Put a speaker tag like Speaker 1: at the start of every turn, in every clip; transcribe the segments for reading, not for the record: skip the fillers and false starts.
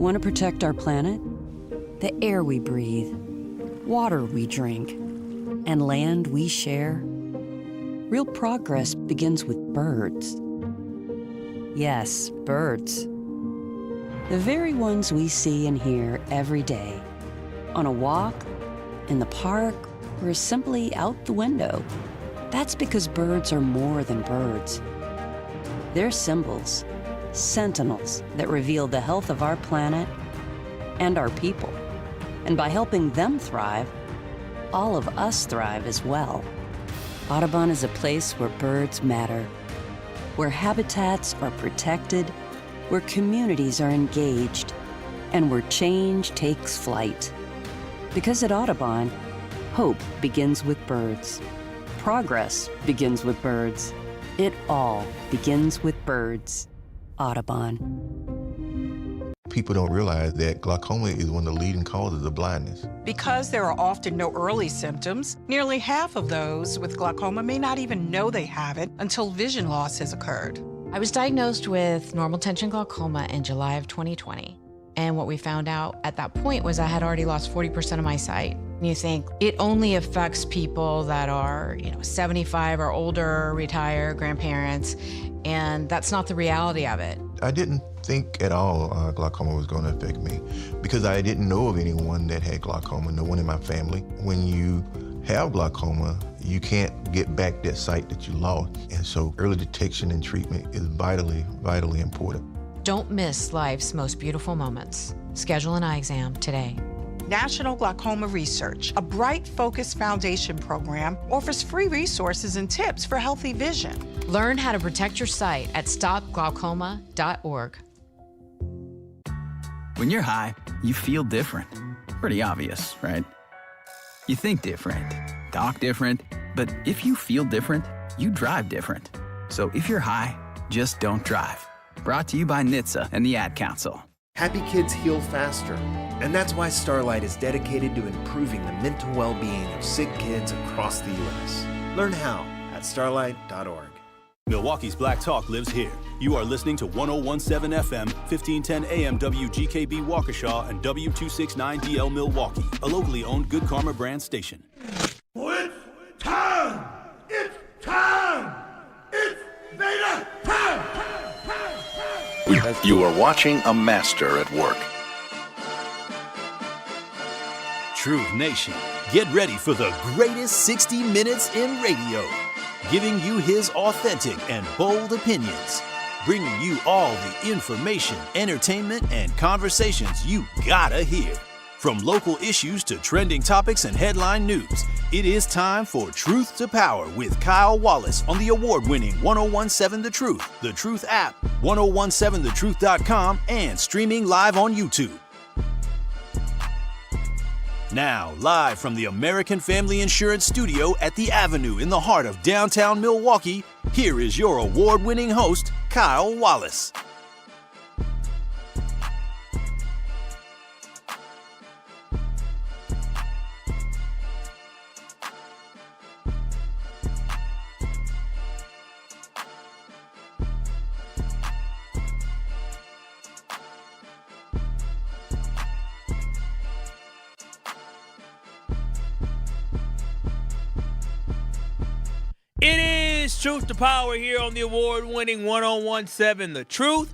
Speaker 1: Want to protect our planet? The air we breathe, water we drink, and land we share? Real progress begins with birds. Yes, birds. The very ones we see and hear every day. On a walk, in the park, or simply out the window. That's because birds are more than birds. They're symbols, sentinels that reveal the health of our planet and our people. And by helping them thrive, all of us thrive as well. Audubon is a place where birds matter, where habitats are protected, where communities are engaged, and where change takes flight. Because at Audubon, hope begins with birds. Progress begins with birds. It all begins with birds. Audubon.
Speaker 2: People don't realize that glaucoma is one of the leading causes of blindness.
Speaker 3: Because there are often no early symptoms, nearly half of those with glaucoma may not even know they have it until vision loss has occurred.
Speaker 4: I was diagnosed with normal tension glaucoma in July of 2020. And what we found out at that point was I had already lost 40% of my sight. And you think it only affects people that are, 75 or older, retired, grandparents, and that's not the reality of it.
Speaker 2: I didn't think at all glaucoma was going to affect me because I didn't know of anyone that had glaucoma, no one in my family. When you have glaucoma, you can't get back that sight that you lost. And so early detection and treatment is vitally, vitally important.
Speaker 4: Don't miss life's most beautiful moments. Schedule an eye exam today.
Speaker 3: National Glaucoma Research, a Bright Focus Foundation program, offers free resources and tips for healthy vision.
Speaker 4: Learn how to protect your sight at stopglaucoma.org.
Speaker 5: When you're high, you feel different. Pretty obvious, right? You think different, talk different, but if you feel different, you drive different. So if you're high, just don't drive. Brought to you by NHTSA and the Ad Council.
Speaker 6: Happy kids heal faster, and that's why Starlight is dedicated to improving the mental well-being of sick kids across the U.S. Learn how at starlight.org.
Speaker 7: Milwaukee's Black Talk lives here. You are listening to 101.7 FM, 1510 AM WGKB Waukesha and W269DL Milwaukee, a locally owned Good Karma brand station.
Speaker 8: It's time! It's time! It's Vader time!
Speaker 9: You are watching a master at work.
Speaker 7: Truth Nation, get ready for the greatest 60 minutes in radio, giving you his authentic and bold opinions, bringing you all the information, entertainment, and conversations you gotta hear. From local issues to trending topics and headline news, it is time for Truth to Power with Kyle Wallace on the award-winning 1017 The Truth, The Truth app, 1017thetruth.com, and streaming live on YouTube. Now, live from the American Family Insurance Studio at the Avenue in the heart of downtown Milwaukee, here is your award-winning host, Kyle Wallace.
Speaker 10: It is Truth to Power here on the award-winning 1017 The Truth.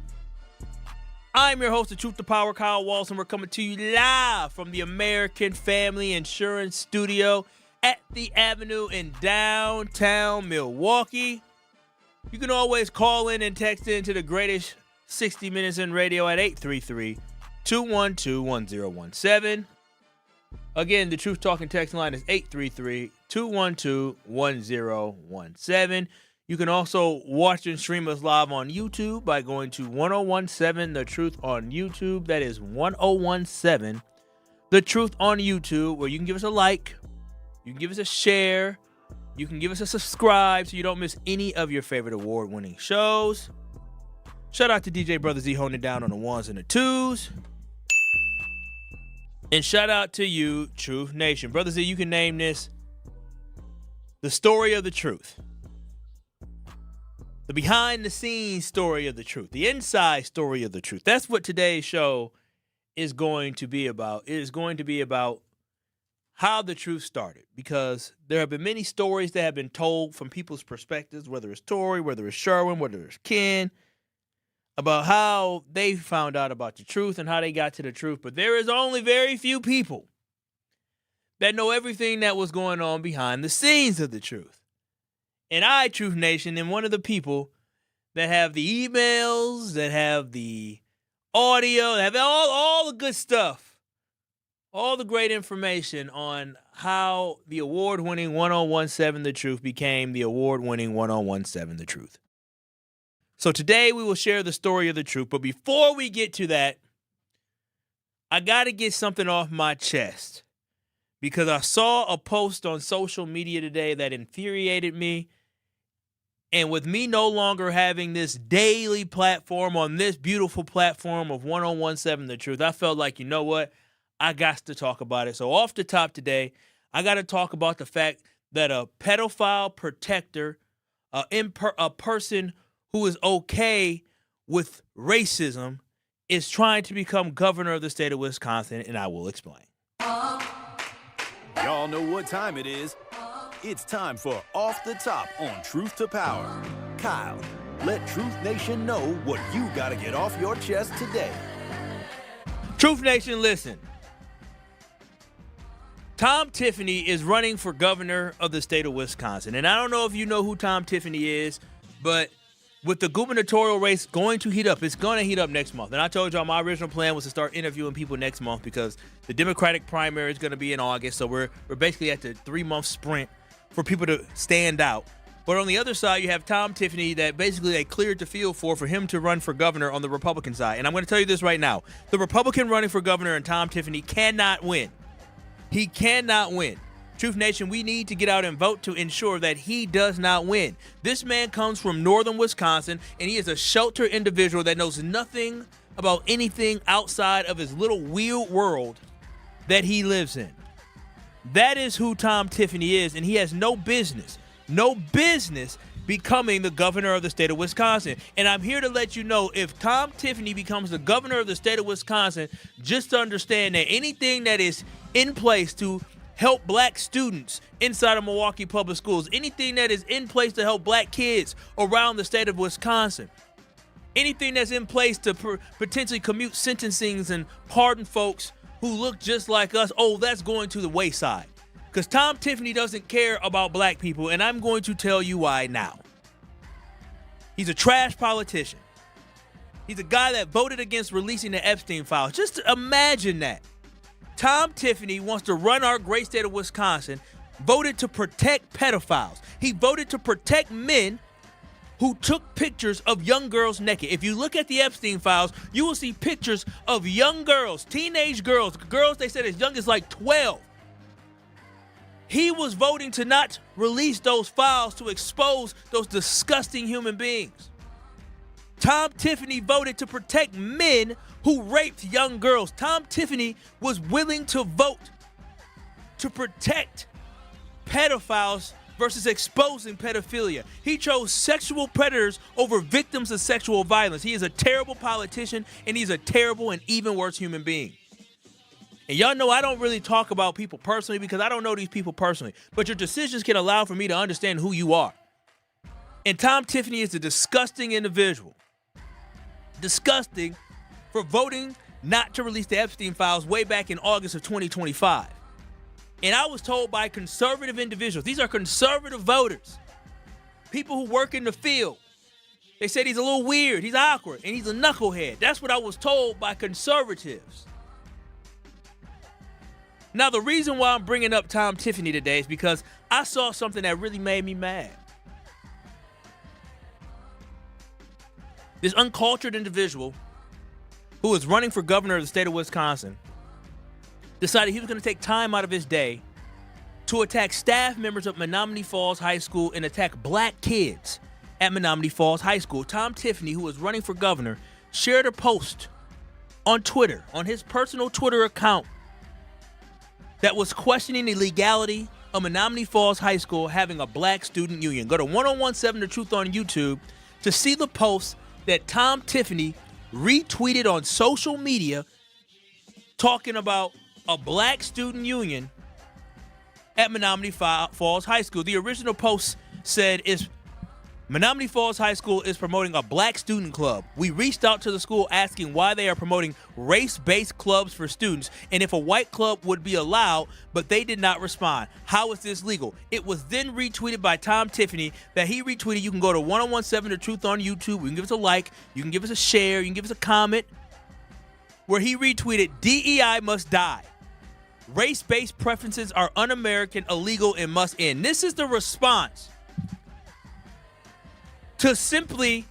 Speaker 10: I'm your host of Truth to Power, Kyle Wallace, and we're coming to you live from the American Family Insurance Studio at the Avenue in downtown Milwaukee. You can always call in and text in to the greatest 60 minutes in radio at 833-212-1017. Again, the Truth Talking text line is 833-212-1017. You can also watch and stream us live on YouTube by going to 1017 The Truth on YouTube. That is 1017 The Truth on YouTube, where you can give us a like, you can give us a share, you can give us a subscribe so you don't miss any of your favorite award-winning shows. Shout out to DJ Brother Z holding it down on the ones and the twos. And shout out to you, Truth Nation. Brother Z, you can name this the story of the truth. The behind-the-scenes story of the truth. The inside story of the truth. That's what today's show is going to be about. It is going to be about how the truth started, because there have been many stories that have been told from people's perspectives, whether it's Tory, whether it's Sherwin, whether it's Ken, about how they found out about the truth and how they got to the truth. But there is only very few people that know everything that was going on behind the scenes of the truth. And I, Truth Nation, am one of the people that have the emails, that have the audio, that have all the good stuff, all the great information on how the award-winning 1017 The Truth became the award-winning 1017 The Truth. So today we will share the story of the truth. But before we get to that, I got to get something off my chest, because I saw a post on social media today that infuriated me. And with me no longer having this daily platform on this beautiful platform of 1017 The Truth, I felt like, you know what? I got to talk about it. So off the top today, I got to talk about the fact that a pedophile protector, a person who is okay with racism, is trying to become governor of the state of Wisconsin, and I will explain.
Speaker 7: Y'all know what time it is. It's time for Off the Top on Truth to Power. Kyle, let Truth Nation know what you got to get off your chest today.
Speaker 10: Truth Nation, listen. Tom Tiffany is running for governor of the state of Wisconsin. And I don't know if you know who Tom Tiffany is, but with the gubernatorial race going to heat up, it's going to heat up next month. And I told y'all my original plan was to start interviewing people next month, because the Democratic primary is going to be in August. So we're basically at the 3-month sprint for people to stand out. But on the other side, you have Tom Tiffany that basically they cleared the field for him to run for governor on the Republican side. And I'm going to tell you this right now. The Republican running for governor and Tom Tiffany cannot win. He cannot win. Truth Nation, we need to get out and vote to ensure that he does not win. This man comes from northern Wisconsin, and he is a sheltered individual that knows nothing about anything outside of his little weird world that he lives in. That is who Tom Tiffany is, and he has no business becoming the governor of the state of Wisconsin. And I'm here to let you know, if Tom Tiffany becomes the governor of the state of Wisconsin, just to understand that anything that is in place to help black students inside of Milwaukee Public Schools, anything that is in place to help black kids around the state of Wisconsin, anything that's in place to potentially commute sentencings and pardon folks who look just like us, that's going to the wayside. Because Tom Tiffany doesn't care about black people, and I'm going to tell you why now. He's a trash politician. He's a guy that voted against releasing the Epstein files. Just imagine that. Tom Tiffany wants to run our great state of Wisconsin, voted to protect pedophiles. He voted to protect men who took pictures of young girls naked. If you look at the Epstein files, you will see pictures of young girls, teenage girls they said as young as like 12. He was voting to not release those files to expose those disgusting human beings. Tom Tiffany voted to protect men who raped young girls. Tom Tiffany was willing to vote to protect pedophiles versus exposing pedophilia. He chose sexual predators over victims of sexual violence. He is a terrible politician, and he's a terrible and even worse human being. And y'all know I don't really talk about people personally because I don't know these people personally. But your decisions can allow for me to understand who you are. And Tom Tiffany is a disgusting individual. Disgusting for voting not to release the Epstein files way back in August of 2025. And I was told by conservative individuals, these are conservative voters, people who work in the field. They said he's a little weird, he's awkward, and he's a knucklehead. That's what I was told by conservatives. Now, the reason why I'm bringing up Tom Tiffany today is because I saw something that really made me mad. This uncultured individual who was running for governor of the state of Wisconsin decided he was going to take time out of his day to attack staff members of Menominee Falls High School and attack black kids at Menominee Falls High School. Tom Tiffany, who was running for governor, shared a post on Twitter, on his personal Twitter account, that was questioning the legality of Menominee Falls High School having a black student union. Go to 1017 The Truth on YouTube to see the post that Tom Tiffany retweeted on social media talking about a black student union at Menominee Falls High School. The original post said Menominee Falls High School is promoting a black student club. We reached out to the school asking why they are promoting race-based clubs for students and if a white club would be allowed, but they did not respond. How is this legal? It was then retweeted by Tom Tiffany that he retweeted. You can go to 1017 The Truth on YouTube. You can give us a like. You can give us a share. You can give us a comment. Where he retweeted, DEI must die. Race-based preferences are un-American, illegal, and must end. This is the response to simply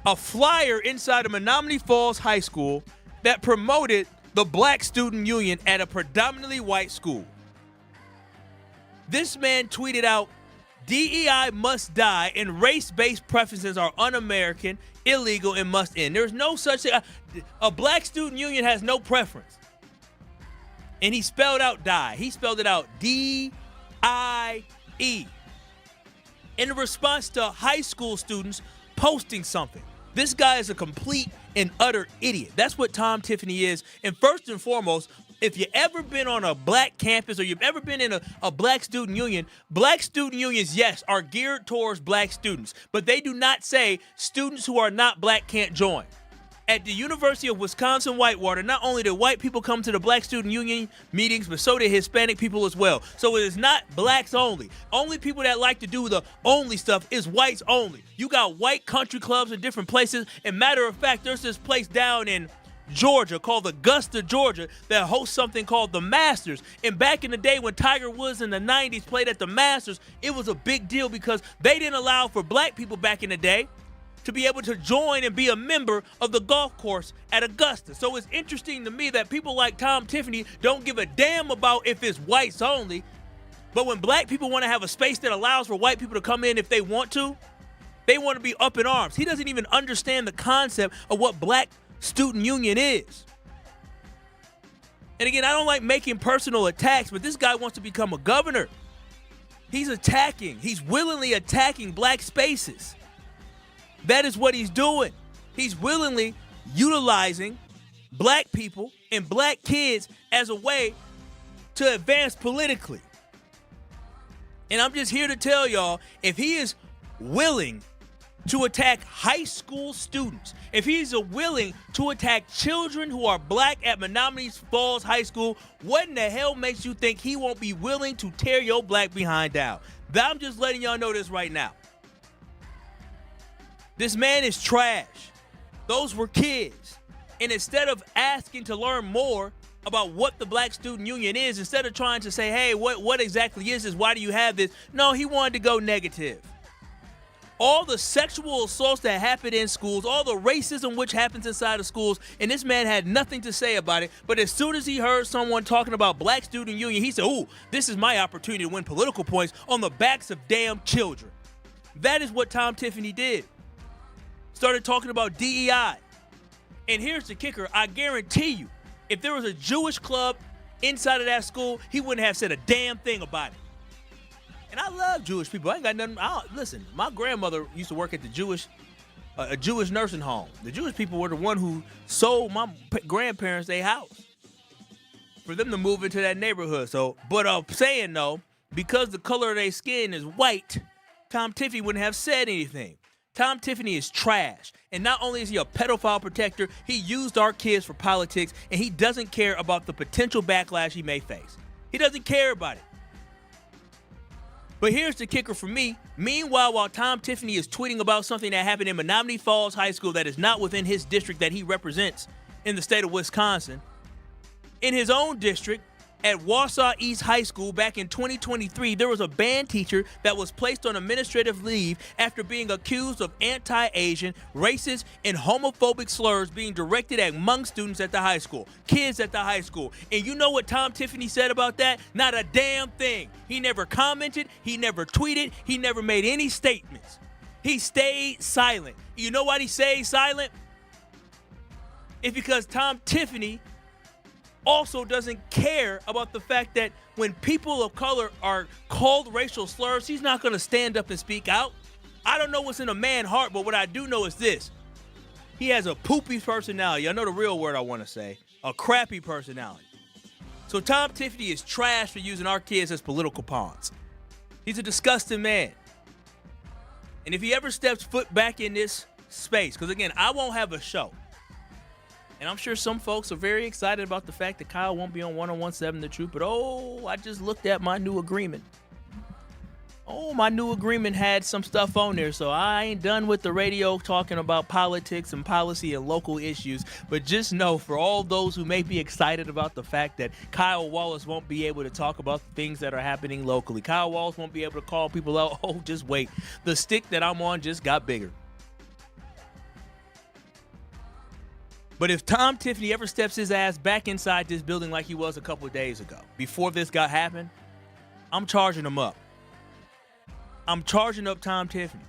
Speaker 10: a flyer inside of Menominee Falls High School that promoted the black student union at a predominantly white school. This man tweeted out, DEI must die and race-based preferences are un-American, illegal, and must end. There's no such thing. A black student union has no preference. And he spelled out die. He spelled it out D-I-E. In response to high school students posting something. This guy is a complete and utter idiot. That's what Tom Tiffany is. And first and foremost, if you've ever been on a black campus or you've ever been in a black student unions, yes, are geared towards black students. But they do not say students who are not black can't join. At the University of Wisconsin-Whitewater, not only did white people come to the black student union meetings, but so did Hispanic people as well. So it is not blacks only. Only people that like to do the only stuff is whites only. You got white country clubs in different places. And matter of fact, there's this place down in Georgia called Augusta, Georgia, that hosts something called the Masters. And back in the day when Tiger Woods in the 90s played at the Masters, it was a big deal because they didn't allow for black people back in the day to be able to join and be a member of the golf course at Augusta. So it's interesting to me that people like Tom Tiffany don't give a damn about if it's whites only, but when black people want to have a space that allows for white people to come in if they want to, they want to be up in arms. He doesn't even understand the concept of what black student union is. And again, I don't like making personal attacks, but this guy wants to become a governor. He's willingly attacking black spaces. That is what he's doing. He's willingly utilizing black people and black kids as a way to advance politically. And I'm just here to tell y'all, if he is willing to attack high school students, if he's willing to attack children who are black at Menominee Falls High School, what in the hell makes you think he won't be willing to tear your black behind down? I'm just letting y'all know this right now. This man is trash. Those were kids. And instead of asking to learn more about what the black student union is, instead of trying to say, hey, what exactly is this? Why do you have this? No, he wanted to go negative. All the sexual assaults that happen in schools, all the racism which happens inside of schools, and this man had nothing to say about it. But as soon as he heard someone talking about black student union, he said, ooh, this is my opportunity to win political points on the backs of damn children. That is what Tom Tiffany did. Started talking about DEI. And here's the kicker. I guarantee you, if there was a Jewish club inside of that school, he wouldn't have said a damn thing about it. And I love Jewish people. I ain't got nothing. Listen, my grandmother used to work at a Jewish nursing home. The Jewish people were the one who sold my grandparents their house for them to move into that neighborhood. But I'm saying though, because the color of their skin is white, Tom Tiffany wouldn't have said anything. Tom Tiffany is trash. And not only is he a pedophile protector, he used our kids for politics, and he doesn't care about the potential backlash he may face. He doesn't care about it. But here's the kicker for me. Meanwhile, while Tom Tiffany is tweeting about something that happened in Menominee Falls High School that is not within his district that he represents in the state of Wisconsin, in his own district, at Wausau East High School back in 2023, there was a band teacher that was placed on administrative leave after being accused of anti-Asian, racist, and homophobic slurs being directed at Hmong students at the high school, kids at the high school. And you know what Tom Tiffany said about that? Not a damn thing. He never commented, he never tweeted, he never made any statements. He stayed silent. You know why he stayed silent? It's because Tom Tiffany also doesn't care about the fact that when people of color are called racial slurs, he's not going to stand up and speak out. I don't know what's in a man's heart, but what I do know is this. He has a poopy personality. I know the real word I want to say. A crappy personality. So Tom Tiffany is trash for using our kids as political pawns. He's a disgusting man. And if he ever steps foot back in this space, because again, I won't have a show. And I'm sure some folks are very excited about the fact that Kyle won't be on 101.7 The Truth. But I just looked at my new agreement. My new agreement had some stuff on there, so I ain't done with the radio talking about politics and policy and local issues. But just know, for all those who may be excited about the fact that Kyle Wallace won't be able to talk about the things that are happening locally, Kyle Wallace won't be able to call people out, just wait. The stick that I'm on just got bigger. But if Tom Tiffany ever steps his ass back inside this building like he was a couple of days ago, before this got happened, I'm charging him up. I'm charging up Tom Tiffany.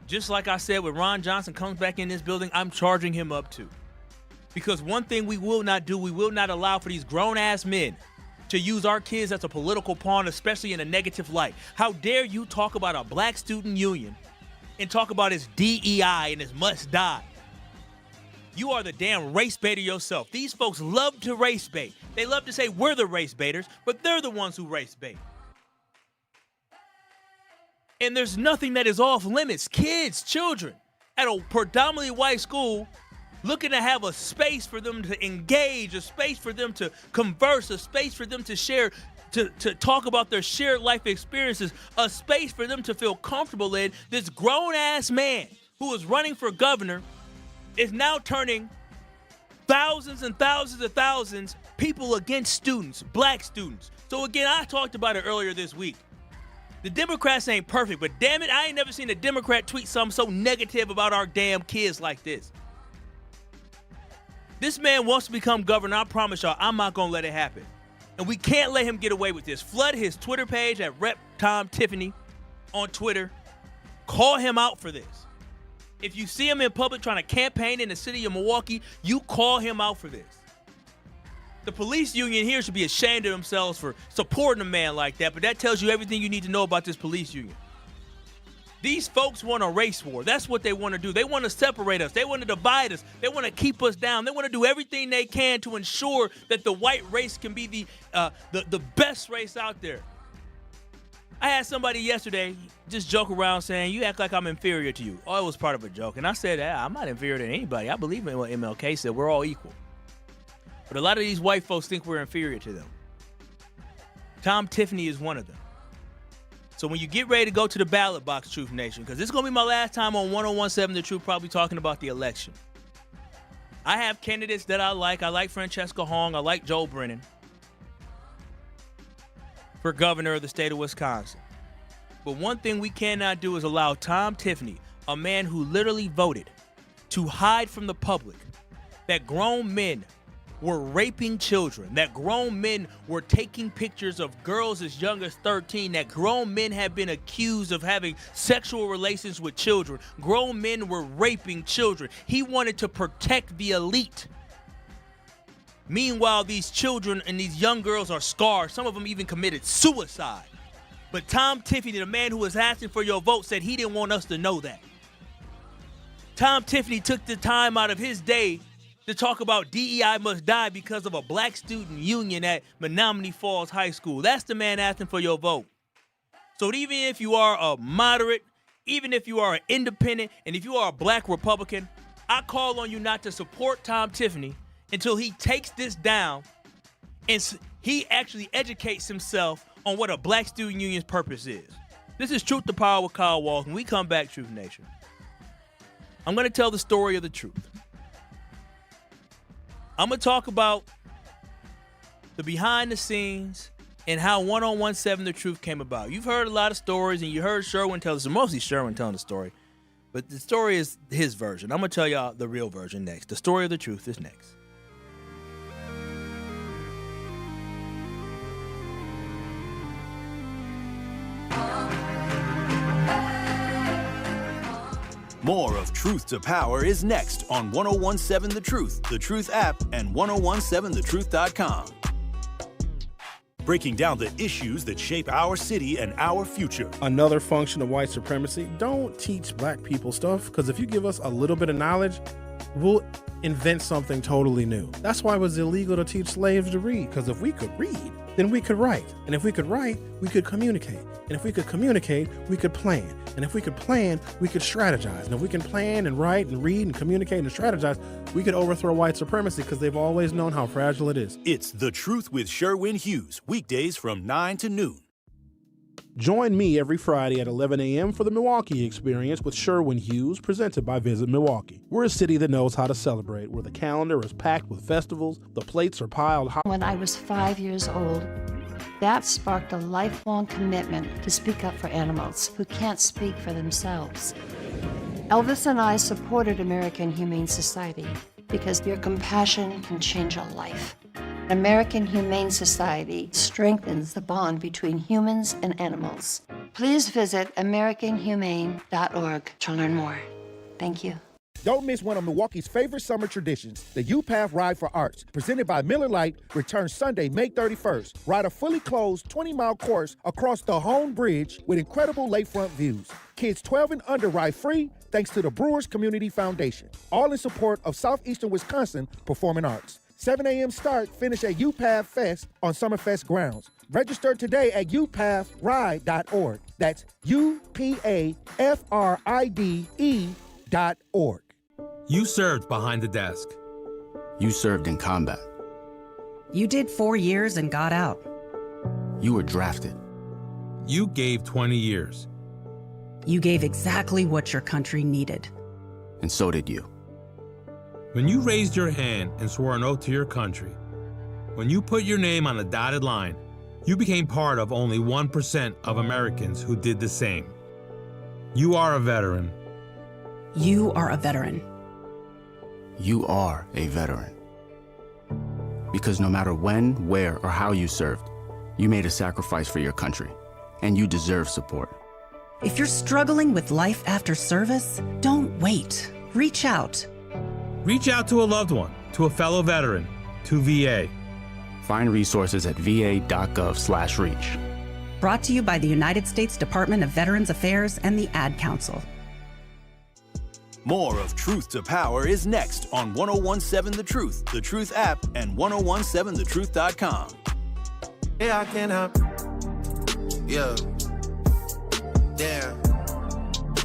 Speaker 10: Just like I said, when Ron Johnson comes back in this building, I'm charging him up too. Because one thing we will not do, we will not allow for these grown-ass men to use our kids as a political pawn, especially in a negative light. How dare you talk about a black student union and talk about its DEI and its must die? You are the damn race baiter yourself. These folks love to race bait. They love to say we're the race baiters, but they're the ones who race bait. And there's nothing that is off limits. Kids, children, at a predominantly white school looking to have a space for them to engage, a space for them to converse, a space for them to share, to talk about their shared life experiences, a space for them to feel comfortable in. This grown-ass man who is running for governor is now turning thousands and thousands of thousands people against students, black students. So again, I talked about it earlier this week. The Democrats ain't perfect, but damn it, I ain't never seen a Democrat tweet something so negative about our damn kids like this. This man wants to become governor. I promise y'all, I'm not going to let it happen. And we can't let him get away with this. Flood his Twitter page at Rep Tom Tiffany on Twitter. Call him out for this. If you see him in public trying to campaign in the city of Milwaukee, you call him out for this. The police union here should be ashamed of themselves for supporting a man like that, but that tells you everything you need to know about this police union. These folks want a race war. That's what they want to do. They want to separate us. They want to divide us. They want to keep us down. They want to do everything they can to ensure that the white race can be the best race out there. I had somebody yesterday just joke around saying, you act like I'm inferior to you. It was part of a joke. And I said, I'm not inferior to anybody. I believe in what MLK said. We're all equal. But a lot of these white folks think we're inferior to them. Tom Tiffany is one of them. So when you get ready to go to the ballot box, Truth Nation, because this is going to be my last time on 101.7 The Truth, probably talking about the election. I have candidates that I like. I like Francesca Hong. I like Joe Brennan for governor of the state of Wisconsin. But one thing we cannot do is allow Tom Tiffany, a man who literally voted to hide from the public that grown men were raping children, that grown men were taking pictures of girls as young as 13, that grown men have been accused of having sexual relations with children. Grown men were raping children. He wanted to protect the elite. Meanwhile, these children and these young girls are scarred. Some of them even committed suicide. But Tom Tiffany, the man who was asking for your vote, said he didn't want us to know that. Tom Tiffany took the time out of his day to talk about DEI must die because of a black student union at Menominee Falls High School. That's the man asking for your vote. So even if you are a moderate, even if you are an independent, and if you are a black Republican, I call on you not to support Tom Tiffany until he takes this down and he actually educates himself on what a black student union's purpose is. This is Truth to Power with Kyle Walsh. When we come back, Truth Nation, I'm going to tell the story of the truth. I'm going to talk about the behind the scenes and how 101.7 The Truth came about. You've heard a lot of stories, and you heard Sherwin tell us, mostly Sherwin telling the story, but the story is his version. I'm going to tell y'all the real version next. The story of the truth is next.
Speaker 7: More of Truth to Power is next on 101.7 The Truth app, and 1017thetruth.com. Breaking down the issues that shape our city and our future.
Speaker 11: Another function of white supremacy, don't teach black people stuff, because if you give us a little bit of knowledge, we'll invent something totally new. That's why it was illegal to teach slaves to read, because if we could read, then we could write. And if we could write, we could communicate. And if we could communicate, we could plan. And if we could plan, we could strategize. And if we can plan and write and read and communicate and strategize, we could overthrow white supremacy, because they've always known how fragile it is.
Speaker 7: It's The Truth with Sherwin Hughes, weekdays from 9 to noon.
Speaker 11: Join me every Friday at 11 a.m. for the Milwaukee Experience with Sherwin Hughes, presented by Visit Milwaukee. We're a city that knows how to celebrate, where the calendar is packed with festivals, the plates are piled high.
Speaker 12: When I was 5 years old, that sparked a lifelong commitment to speak up for animals who can't speak for themselves. Elvis and I supported American Humane Society because your compassion can change a life. American Humane Society strengthens the bond between humans and animals. Please visit AmericanHumane.org to learn more. Thank you.
Speaker 13: Don't miss one of Milwaukee's favorite summer traditions, the U-Path Ride for Arts, presented by Miller Lite, returns Sunday, May 31st. Ride a fully closed 20-mile course across the Hone Bridge with incredible lakefront views. Kids 12 and under ride free thanks to the Brewers Community Foundation. All in support of Southeastern Wisconsin Performing Arts. 7 a.m. start, finish at U-Path Fest on Summerfest grounds. Register today at upaathride.org. That's UPAFRIDE.org.
Speaker 14: You served behind the desk.
Speaker 15: You served in combat.
Speaker 16: You did 4 years and got out.
Speaker 15: You were drafted.
Speaker 14: You gave 20 years.
Speaker 16: You gave exactly what your country needed.
Speaker 15: And so did you.
Speaker 14: When you raised your hand and swore an oath to your country, when you put your name on a dotted line, you became part of only 1% of Americans who did the same. You are a veteran.
Speaker 16: You are a veteran.
Speaker 15: You are a veteran. Because no matter when, where, or how you served, you made a sacrifice for your country, and you deserve support.
Speaker 16: If you're struggling with life after service, don't wait. Reach out.
Speaker 14: Reach out to a loved one, to a fellow veteran, to VA.
Speaker 15: Find resources at va.gov/reach.
Speaker 16: Brought to you by the United States Department of Veterans Affairs and the Ad Council.
Speaker 7: More of Truth to Power is next on 1017 The Truth app, and 1017thetruth.com.
Speaker 17: Yeah, I can help. Yeah. Damn.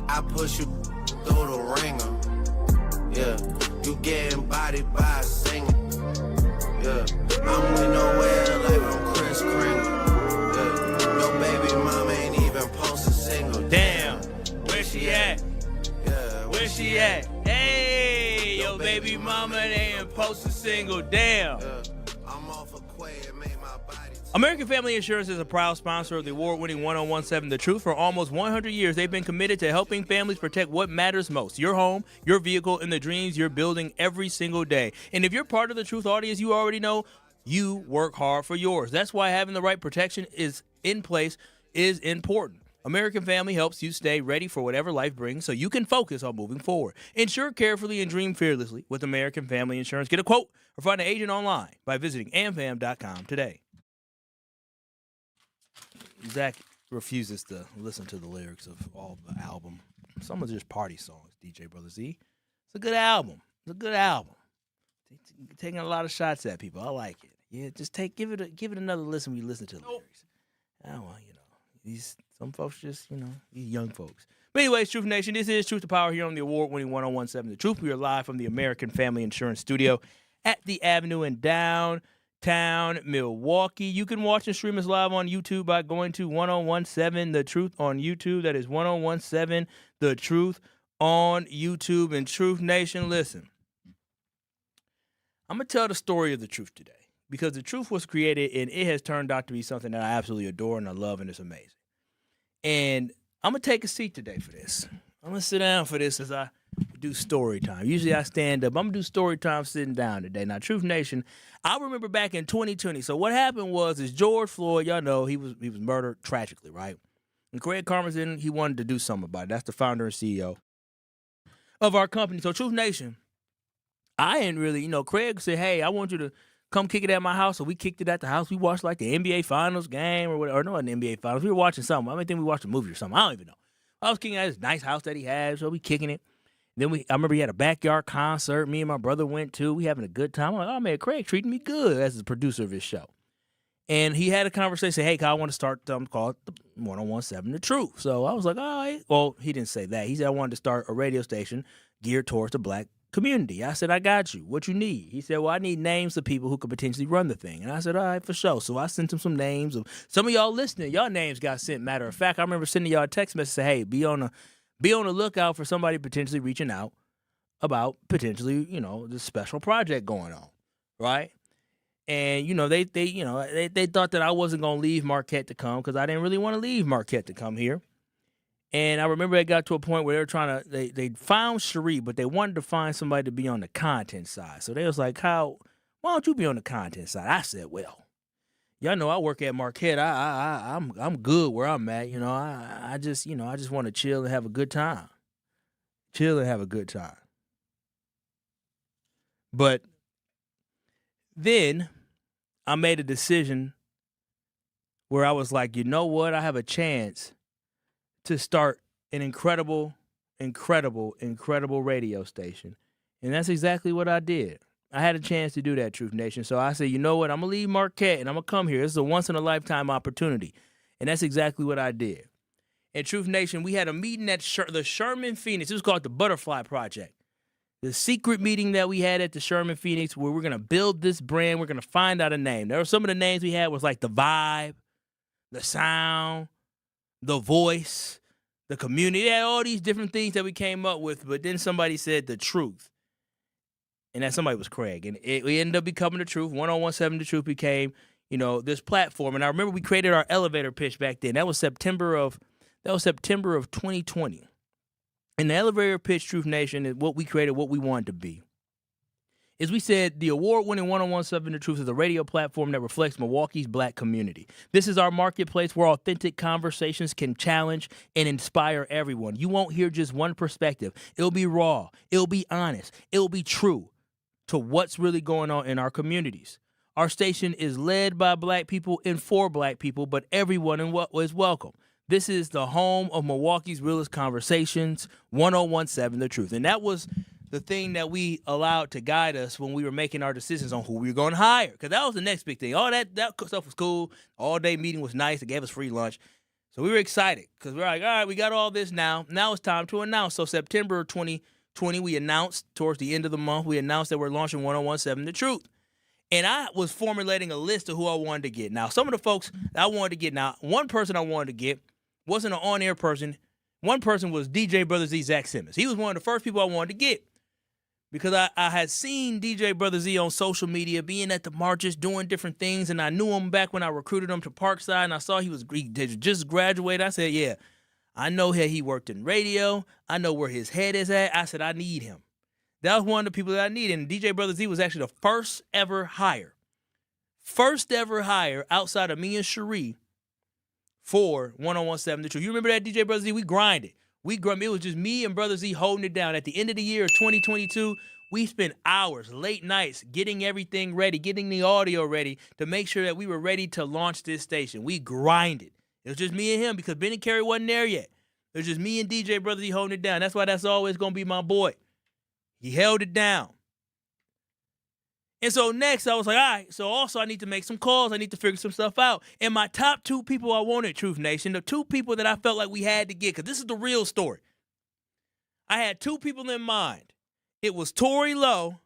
Speaker 17: I push you through the ringer. Yeah. You getting bodied by a singer. Yeah. I'm with nowhere like I'm Chris Kringle. Yeah. Your baby mama ain't even post a single.
Speaker 10: Damn. Where she at? Where she at? Hey, your baby mama ain't post a single. Damn. American Family Insurance is a proud sponsor of the award-winning 1017 The Truth. For almost 100 years, they've been committed to helping families protect what matters most: your home, your vehicle, and the dreams you're building every single day. And if you're part of the Truth audience, you already know you work hard for yours. That's why having the right protection is in place is important. American Family helps you stay ready for whatever life brings so you can focus on moving forward. Insure carefully and dream fearlessly with American Family Insurance. Get a quote or find an agent online by visiting amfam.com today. Zach refuses to listen to the lyrics of all the album. Some are just party songs, DJ Brother Z. It's a good album. It's a good album. Taking a lot of shots at people. I like it. Yeah, just give it another listen when you listen to the lyrics. Well, some folks just, these young folks. But anyways, Truth Nation, this is Truth to Power here on the award-winning 1017 The Truth. We are live from the American Family Insurance Studio at the Avenue in downtown Milwaukee. You can watch and stream us live on YouTube by going to 1017 The Truth on YouTube. That is 1017 The Truth on YouTube. And Truth Nation, listen. I'm going to tell the story of the truth today because the truth was created and it has turned out to be something that I absolutely adore and I love, and it's amazing. And I'm going to take a seat today for this. I'm going to sit down for this as I do story time. Usually I stand up. I'm going to do story time sitting down today. Now, Truth Nation, I remember back in 2020. So what happened was George Floyd, y'all know, he was murdered tragically, right? And Craig Carmazin, he wanted to do something about it. That's the founder and CEO of our company. So Truth Nation, I didn't really, Craig said, hey, I want you to come kick it at my house. So we kicked it at the house. We watched like the NBA Finals game or whatever. Or no, an NBA Finals. We were watching something. I think we watched a movie or something. I don't even know. I was kicking at his nice house that he had, so we kicking it. Then I remember he had a backyard concert. Me and my brother went to. We having a good time. I'm like, oh man, Craig treating me good as the producer of his show. And he had a conversation. Hey, Kyle, I want to start something called the 101.7 The Truth. So I was like, all right. Well, he didn't say that. He said I wanted to start a radio station geared towards the black community. I said, I got you. What you need? He said, well, I need names of people who could potentially run the thing. And I said, all right, for sure. So I sent him some names of some of y'all listening. Y'all names got sent. Matter of fact, I remember sending y'all a text message say, hey, be on the lookout for somebody potentially reaching out about potentially, this special project going on, right? And they thought that I wasn't gonna leave Marquette to come because I didn't really want to leave Marquette to come here. And I remember it got to a point where they were trying to they found Cherie, but they wanted to find somebody to be on the content side. So they was like, "How? Why don't you be on the content side?" I said, "Well, y'all know I work at Marquette. I'm good where I'm at. I just want to chill and have a good time. But then I made a decision where I was like, you know what? I have a chance to start an incredible radio station. And that's exactly what I did. I had a chance to do that, Truth Nation. So I said, you know what? I'm going to leave Marquette and I'm going to come here. This is a once-in-a-lifetime opportunity. And that's exactly what I did. And Truth Nation, we had a meeting at the Sherman Phoenix. It was called the Butterfly Project. The secret meeting that we had at the Sherman Phoenix where we're going to build this brand. We're going to find out a name. There were some of the names we had was like the vibe, the sound, the voice, the community. Yeah, all these different things that we came up with. But then somebody said the truth. And that somebody was Craig. And we ended up becoming the truth. 101.7 The Truth became, this platform. And I remember we created our elevator pitch back then. That was September of 2020. And the elevator pitch, Truth Nation, is what we created, what we wanted to be. Is we said the award-winning 101.7 The Truth is a radio platform that reflects Milwaukee's black community. This is our marketplace where authentic conversations can challenge and inspire everyone. You won't hear just one perspective. It'll be raw. It'll be honest. It'll be true to what's really going on in our communities. Our station is led by black people and for black people, but everyone is welcome. This is the home of Milwaukee's realest conversations, 101.7 The Truth. And that was the thing that we allowed to guide us when we were making our decisions on who we were going to hire. Because that was the next big thing. All that stuff was cool. All-day meeting was nice. It gave us free lunch. So we were excited because we were like, all right, we got all this now. Now it's time to announce. So September 2020, we announced towards the end of the month, we announced that we're launching 101.7 The Truth. And I was formulating a list of who I wanted to get. Now, some of the folks that I wanted to get, one person I wanted to get wasn't an on-air person. One person was DJ Brother Z, Zach Simmons. He was one of the first people I wanted to get because I had seen DJ Brother Z on social media, being at the marches, doing different things, and I knew him back when I recruited him to Parkside, and I saw he just graduated. I said, yeah, I know he worked in radio. I know where his head is at. I said, I need him. That was one of the people that I needed, and DJ Brother Z was actually the first ever hire outside of me and Cherie for 101.7 The Truth. You remember that, DJ Brother Z? We grinded. It was just me and Brother Z holding it down. At the end of the year of 2022, we spent hours, late nights, getting everything ready, getting the audio ready to make sure that we were ready to launch this station. We grinded. It was just me and him because Ben and Carrie wasn't there yet. It was just me and DJ Brother Z holding it down. That's why that's always going to be my boy. He held it down. And so next, I was like, all right, so also I need to make some calls. I need to figure some stuff out. And my top two people I wanted, Truth Nation, the two people that I felt like we had to get, because this is the real story. I had two people in mind. It was Tori Lowe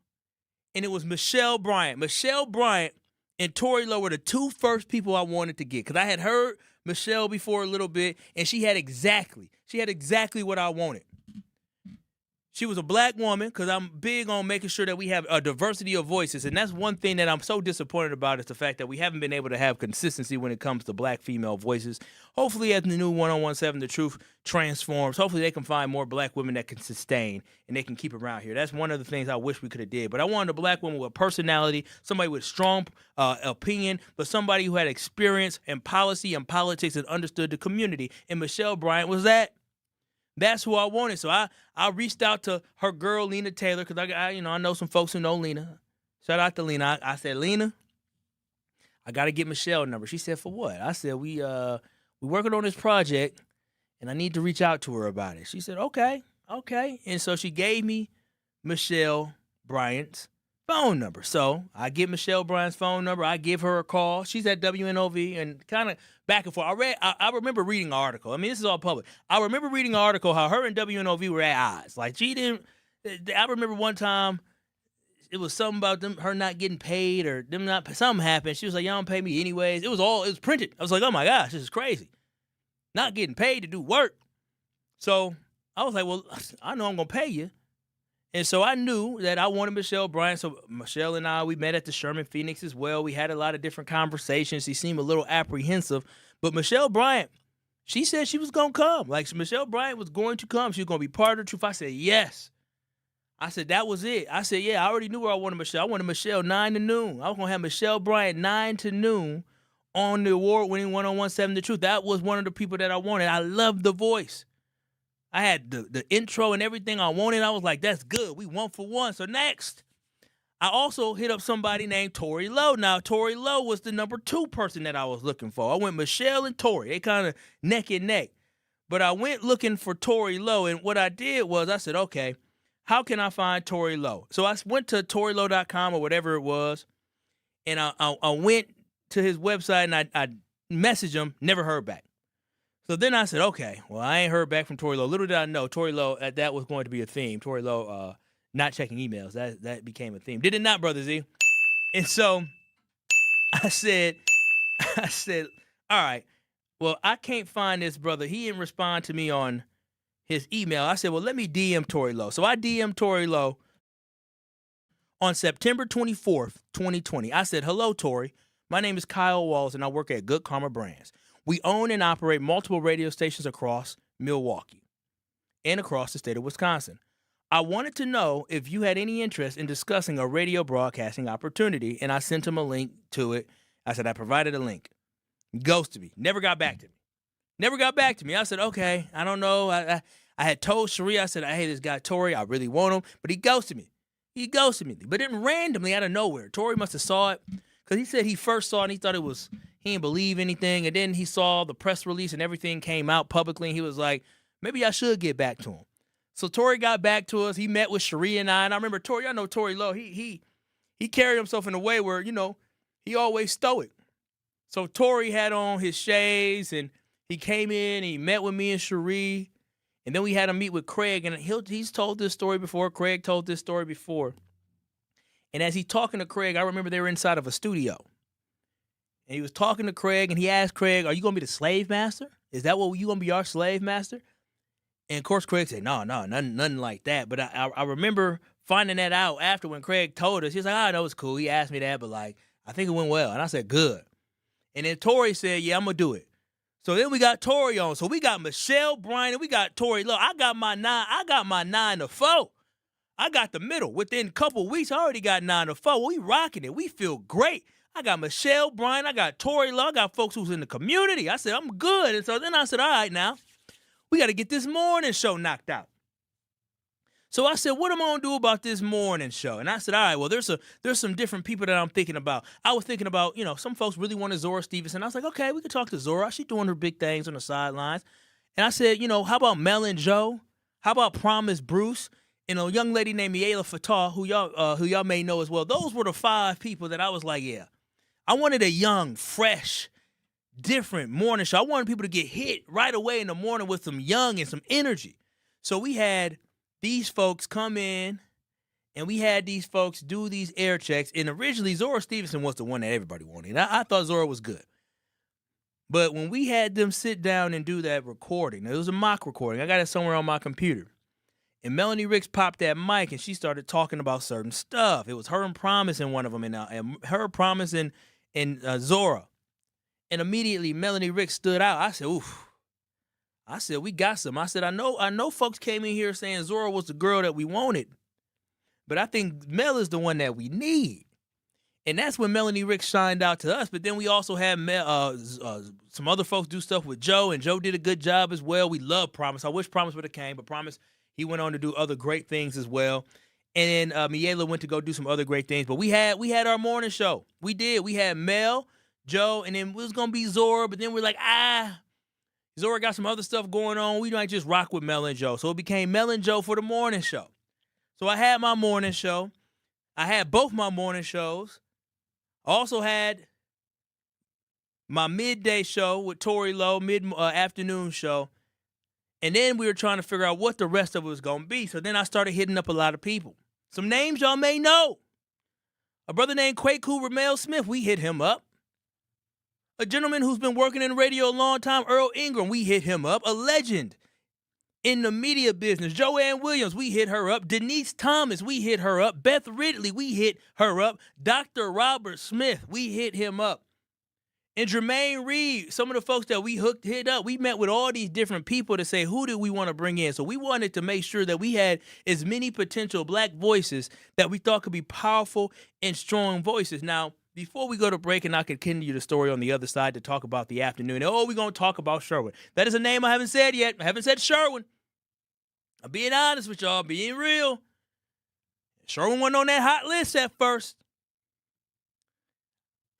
Speaker 10: and it was Michelle Bryant. Michelle Bryant and Tori Lowe were the two first people I wanted to get because I had heard Michelle before a little bit, and she had exactly what I wanted. She was a black woman because I'm big on making sure that we have a diversity of voices. And that's one thing that I'm so disappointed about is the fact that we haven't been able to have consistency when it comes to black female voices. Hopefully as the new 101.7 The Truth transforms, hopefully they can find more black women that can sustain and they can keep around here. That's one of the things I wish we could have did. But I wanted a black woman with personality, somebody with strong opinion, but somebody who had experience in policy and politics and understood the community. And Michelle Bryant was that. That's who I wanted. So I reached out to her girl, Lena Taylor, because I know some folks who know Lena. Shout out to Lena. I said, Lena, I got to get Michelle's number. She said, for what? I said, we working on this project, and I need to reach out to her about it. She said, okay. okay. And so she gave me Michelle Bryant's phone number. So I get Michelle Bryant's phone number. I give her a call. She's at WNOV and kind of back and forth. I remember reading an article. I mean, this is all public. I remember reading an article how her and WNOV were at odds. Like she didn't. I remember one time it was something about her not getting paid or them not. Something happened. She was like, "Y'all don't pay me anyways." It was printed. I was like, "Oh my gosh, this is crazy." Not getting paid to do work. So I was like, "Well, I know I'm gonna pay you." And so I knew that I wanted Michelle Bryant. So Michelle and I, we met at the Sherman Phoenix as well. We had a lot of different conversations. She seemed a little apprehensive. But Michelle Bryant, she said she was going to come. Like, Michelle Bryant was going to come. She was going to be part of the truth. I said, yes. I said, that was it. I said, yeah, I already knew where I wanted Michelle. I wanted Michelle 9 to noon. I was going to have Michelle Bryant 9 to noon on the award-winning 1017 The Truth. That was one of the people that I wanted. I loved the voice. I had the intro and everything I wanted. I was like, that's good. We 1 for 1. So next, I also hit up somebody named Tori Lowe. Now, Tori Lowe was the number 2 person that I was looking for. I went Michelle and Tori. They kind of neck and neck. But I went looking for Tori Lowe, and what I did was I said, okay, how can I find Tori Lowe? So I went to ToriLowe.com or whatever it was, and I went to his website, and I messaged him, never heard back. So then I said, okay, well, I ain't heard back from Tori Lowe. Little did I know, Tori Lowe, that was going to be a theme. Tori Lowe not checking emails. That became a theme. Did it not, Brother Z? And so I said, all right, well, I can't find this brother. He didn't respond to me on his email. I said, well, let me DM Tori Lowe. So I DM'd Tori Lowe on September 24th, 2020. I said, hello, Tori. My name is Kyle Walls, and I work at Good Karma Brands. We own and operate multiple radio stations across Milwaukee and across the state of Wisconsin. I wanted to know if you had any interest in discussing a radio broadcasting opportunity, and I sent him a link to it. I said I provided a link. Ghosted me. Never got back to me. I said, okay, I don't know. I had told Cherie, I said, hey, this guy Tori, I really want him, but he ghosted me. But then randomly out of nowhere, Tori must have saw it because he said he first saw it and he thought he didn't believe anything. And then he saw the press release and everything came out publicly. And he was like, maybe I should get back to him. So Tori got back to us. He met with Cherie and I. And I remember Tori, I know Tori Lowe. He carried himself in a way where, he always stoic. So Tori had on his shades and he came in and he met with me and Cherie. And then we had him meet with Craig. And he's told this story before. Craig told this story before. And as he's talking to Craig, I remember they were inside of a studio. And he was talking to Craig, and he asked Craig, are you going to be the slave master? Is that what you going to be our slave master? And, of course, Craig said, no, nothing like that. But I remember finding that out after when Craig told us. He was like, I know it's cool. He asked me that, but, I think it went well. And I said, good. And then Tori said, yeah, I'm going to do it. So then we got Tori on. So we got Michelle Bryant, and we got Tori Lowe. I got my 9 to 4. I got the middle. Within a couple of weeks, I already got 9 to 4. We rocking it. We feel great. I got Michelle Bryant. I got Tori Lowe. I got folks who's in the community. I said, I'm good. And so then I said, all right, now, we got to get this morning show knocked out. So I said, what am I going to do about this morning show? And I said, all right, well, there's some different people that I'm thinking about. I was thinking about, some folks really wanted Zora Stevenson. I was like, okay, we could talk to Zora. She's doing her big things on the sidelines. And I said, how about Mel and Joe? How about Promise Bruce? And a young lady named Miela Fatah, who y'all may know as well. Those were the 5 people that I was like, yeah. I wanted a young, fresh, different morning show. I wanted people to get hit right away in the morning with some young and some energy. So we had these folks come in, and we had these folks do these air checks. And originally, Zora Stevenson was the one that everybody wanted. I thought Zora was good. But when we had them sit down and do that recording, it was a mock recording. I got it somewhere on my computer. And Melanie Ricks popped that mic, and she started talking about certain stuff. It was her and Promise in one of them, and her, Promise, and Zora. And immediately, Melanie Ricks stood out. I said, oof. I said, we got some. I said, I know folks came in here saying Zora was the girl that we wanted, but I think Mel is the one that we need. And that's when Melanie Ricks shined out to us. But then we also had some other folks do stuff with Joe, and Joe did a good job as well. We love Promise. I wish Promise would have came, but Promise, he went on to do other great things as well. And then Miela went to go do some other great things. But we had our morning show. We did. We had Mel, Joe, and then it was going to be Zora. But then we're like, Zora got some other stuff going on. We might just rock with Mel and Joe. So it became Mel and Joe for the morning show. So I had my morning show. I had both my morning shows. I also had my midday show with Tori Lowe, afternoon show. And then we were trying to figure out what the rest of it was going to be. So then I started hitting up a lot of people. Some names y'all may know. A brother named Kwaku Ramel Smith, we hit him up. A gentleman who's been working in radio a long time, Earl Ingram, we hit him up. A legend in the media business, Joanne Williams, we hit her up. Denise Thomas, we hit her up. Beth Ridley, we hit her up. Dr. Robert Smith, we hit him up. And Jermaine Reed, some of the folks that we hit up, we met with all these different people to say, who do we want to bring in? So we wanted to make sure that we had as many potential black voices that we thought could be powerful and strong voices. Now, before we go to break, and I can continue the story on the other side to talk about the afternoon. We're going to talk about Sherwin. That is a name I haven't said yet. I haven't said Sherwin. I'm being honest with y'all, being real. Sherwin wasn't on that hot list at first.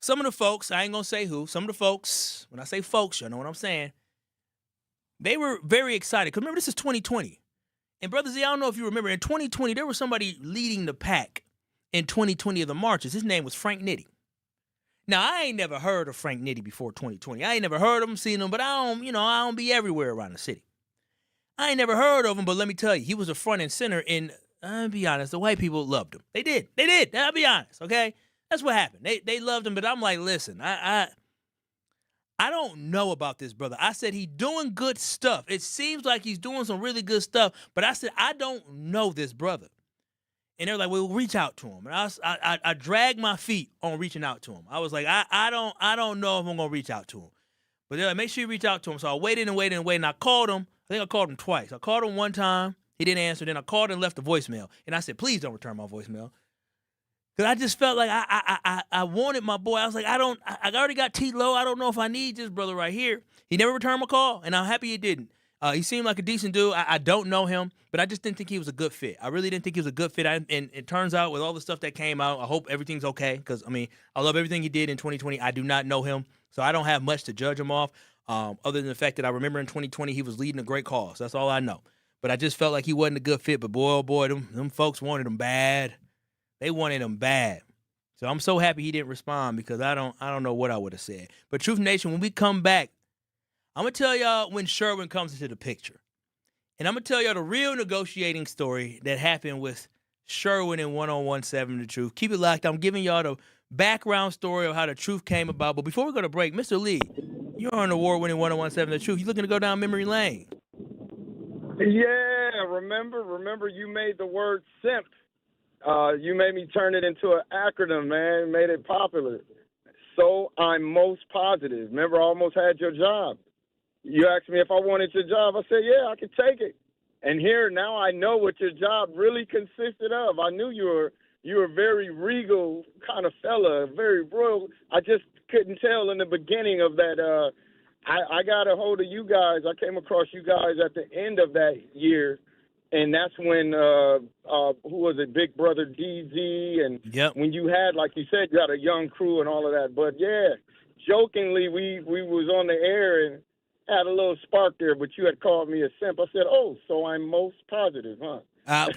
Speaker 10: Some of the folks, I ain't going to say who, some of the folks, when I say folks, you know what I'm saying, they were very excited. Because remember, this is 2020. And Brother Z, I don't know if you remember, in 2020, there was somebody leading the pack in 2020 of the marches. His name was Frank Nitti. Now, I ain't never heard of Frank Nitti before 2020. I ain't never heard of him, seen him, but I don't be everywhere around the city. I ain't never heard of him, but let me tell you, he was a front and center, and I'll be honest, the white people loved him. They did. I'll be honest, okay? That's what happened. They loved him, but I'm like, listen, I don't know about this brother. I said he's doing good stuff. It seems like he's doing some really good stuff, but I said, I don't know this brother. And they're like, we'll reach out to him. And I dragged my feet on reaching out to him. I was like, I don't know if I'm gonna reach out to him. But they're like, make sure you reach out to him. So I waited, and I called him. I think I called him twice. I called him one time, he didn't answer. Then I called and left a voicemail. And I said, please don't return my voicemail. Because I just felt like I wanted my boy. I was like, I already got T-Lo. I don't know if I need this brother right here. He never returned my call, and I'm happy he didn't. He seemed like a decent dude. I don't know him, but I just didn't think he was a good fit. I really didn't think he was a good fit. And it turns out with all the stuff that came out, I hope everything's okay. Because, I love everything he did in 2020. I do not know him, so I don't have much to judge him off, other than the fact that I remember in 2020 he was leading a great cause. That's all I know. But I just felt like he wasn't a good fit. But boy, oh boy, them folks wanted him bad. They wanted him bad. So I'm so happy he didn't respond because I don't know what I would have said. But Truth Nation, when we come back, I'm going to tell y'all when Sherwin comes into the picture. And I'm going to tell y'all the real negotiating story that happened with Sherwin and 1017 The Truth. Keep it locked. I'm giving y'all the background story of how the truth came about. But before we go to break, Mr. Lee, you're on award-winning 1017 The Truth. You looking to go down memory lane?
Speaker 18: Yeah, remember you made the word simp. You made me turn it into an acronym, man. Made it popular. So I'm most positive. Remember, I almost had your job. You asked me if I wanted your job. I said, yeah, I could take it. And here, now I know what your job really consisted of. I knew you were a very regal kind of fella, very royal. I just couldn't tell in the beginning of that. I got a hold of you guys. I came across you guys at the end of that year. And that's when, who was it, Big Brother DZ, and when you had, like you said, you had a young crew and all of that. But, yeah, jokingly, we was on the air and had a little spark there, but you had called me a simp. I said, oh, so I'm most positive, huh?
Speaker 10: I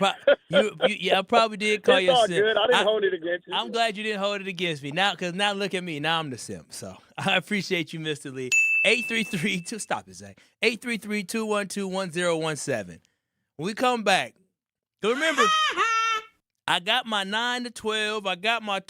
Speaker 10: probably did call you a simp.
Speaker 18: It's all good. I didn't hold it against you.
Speaker 10: I'm glad you didn't hold it against me. Because now look at me. Now I'm the simp. So I appreciate you, Mr. Lee. 833-2, stop it, Zach. 833-212-1017. When we come back, so remember, I got my 9 to 12. I got my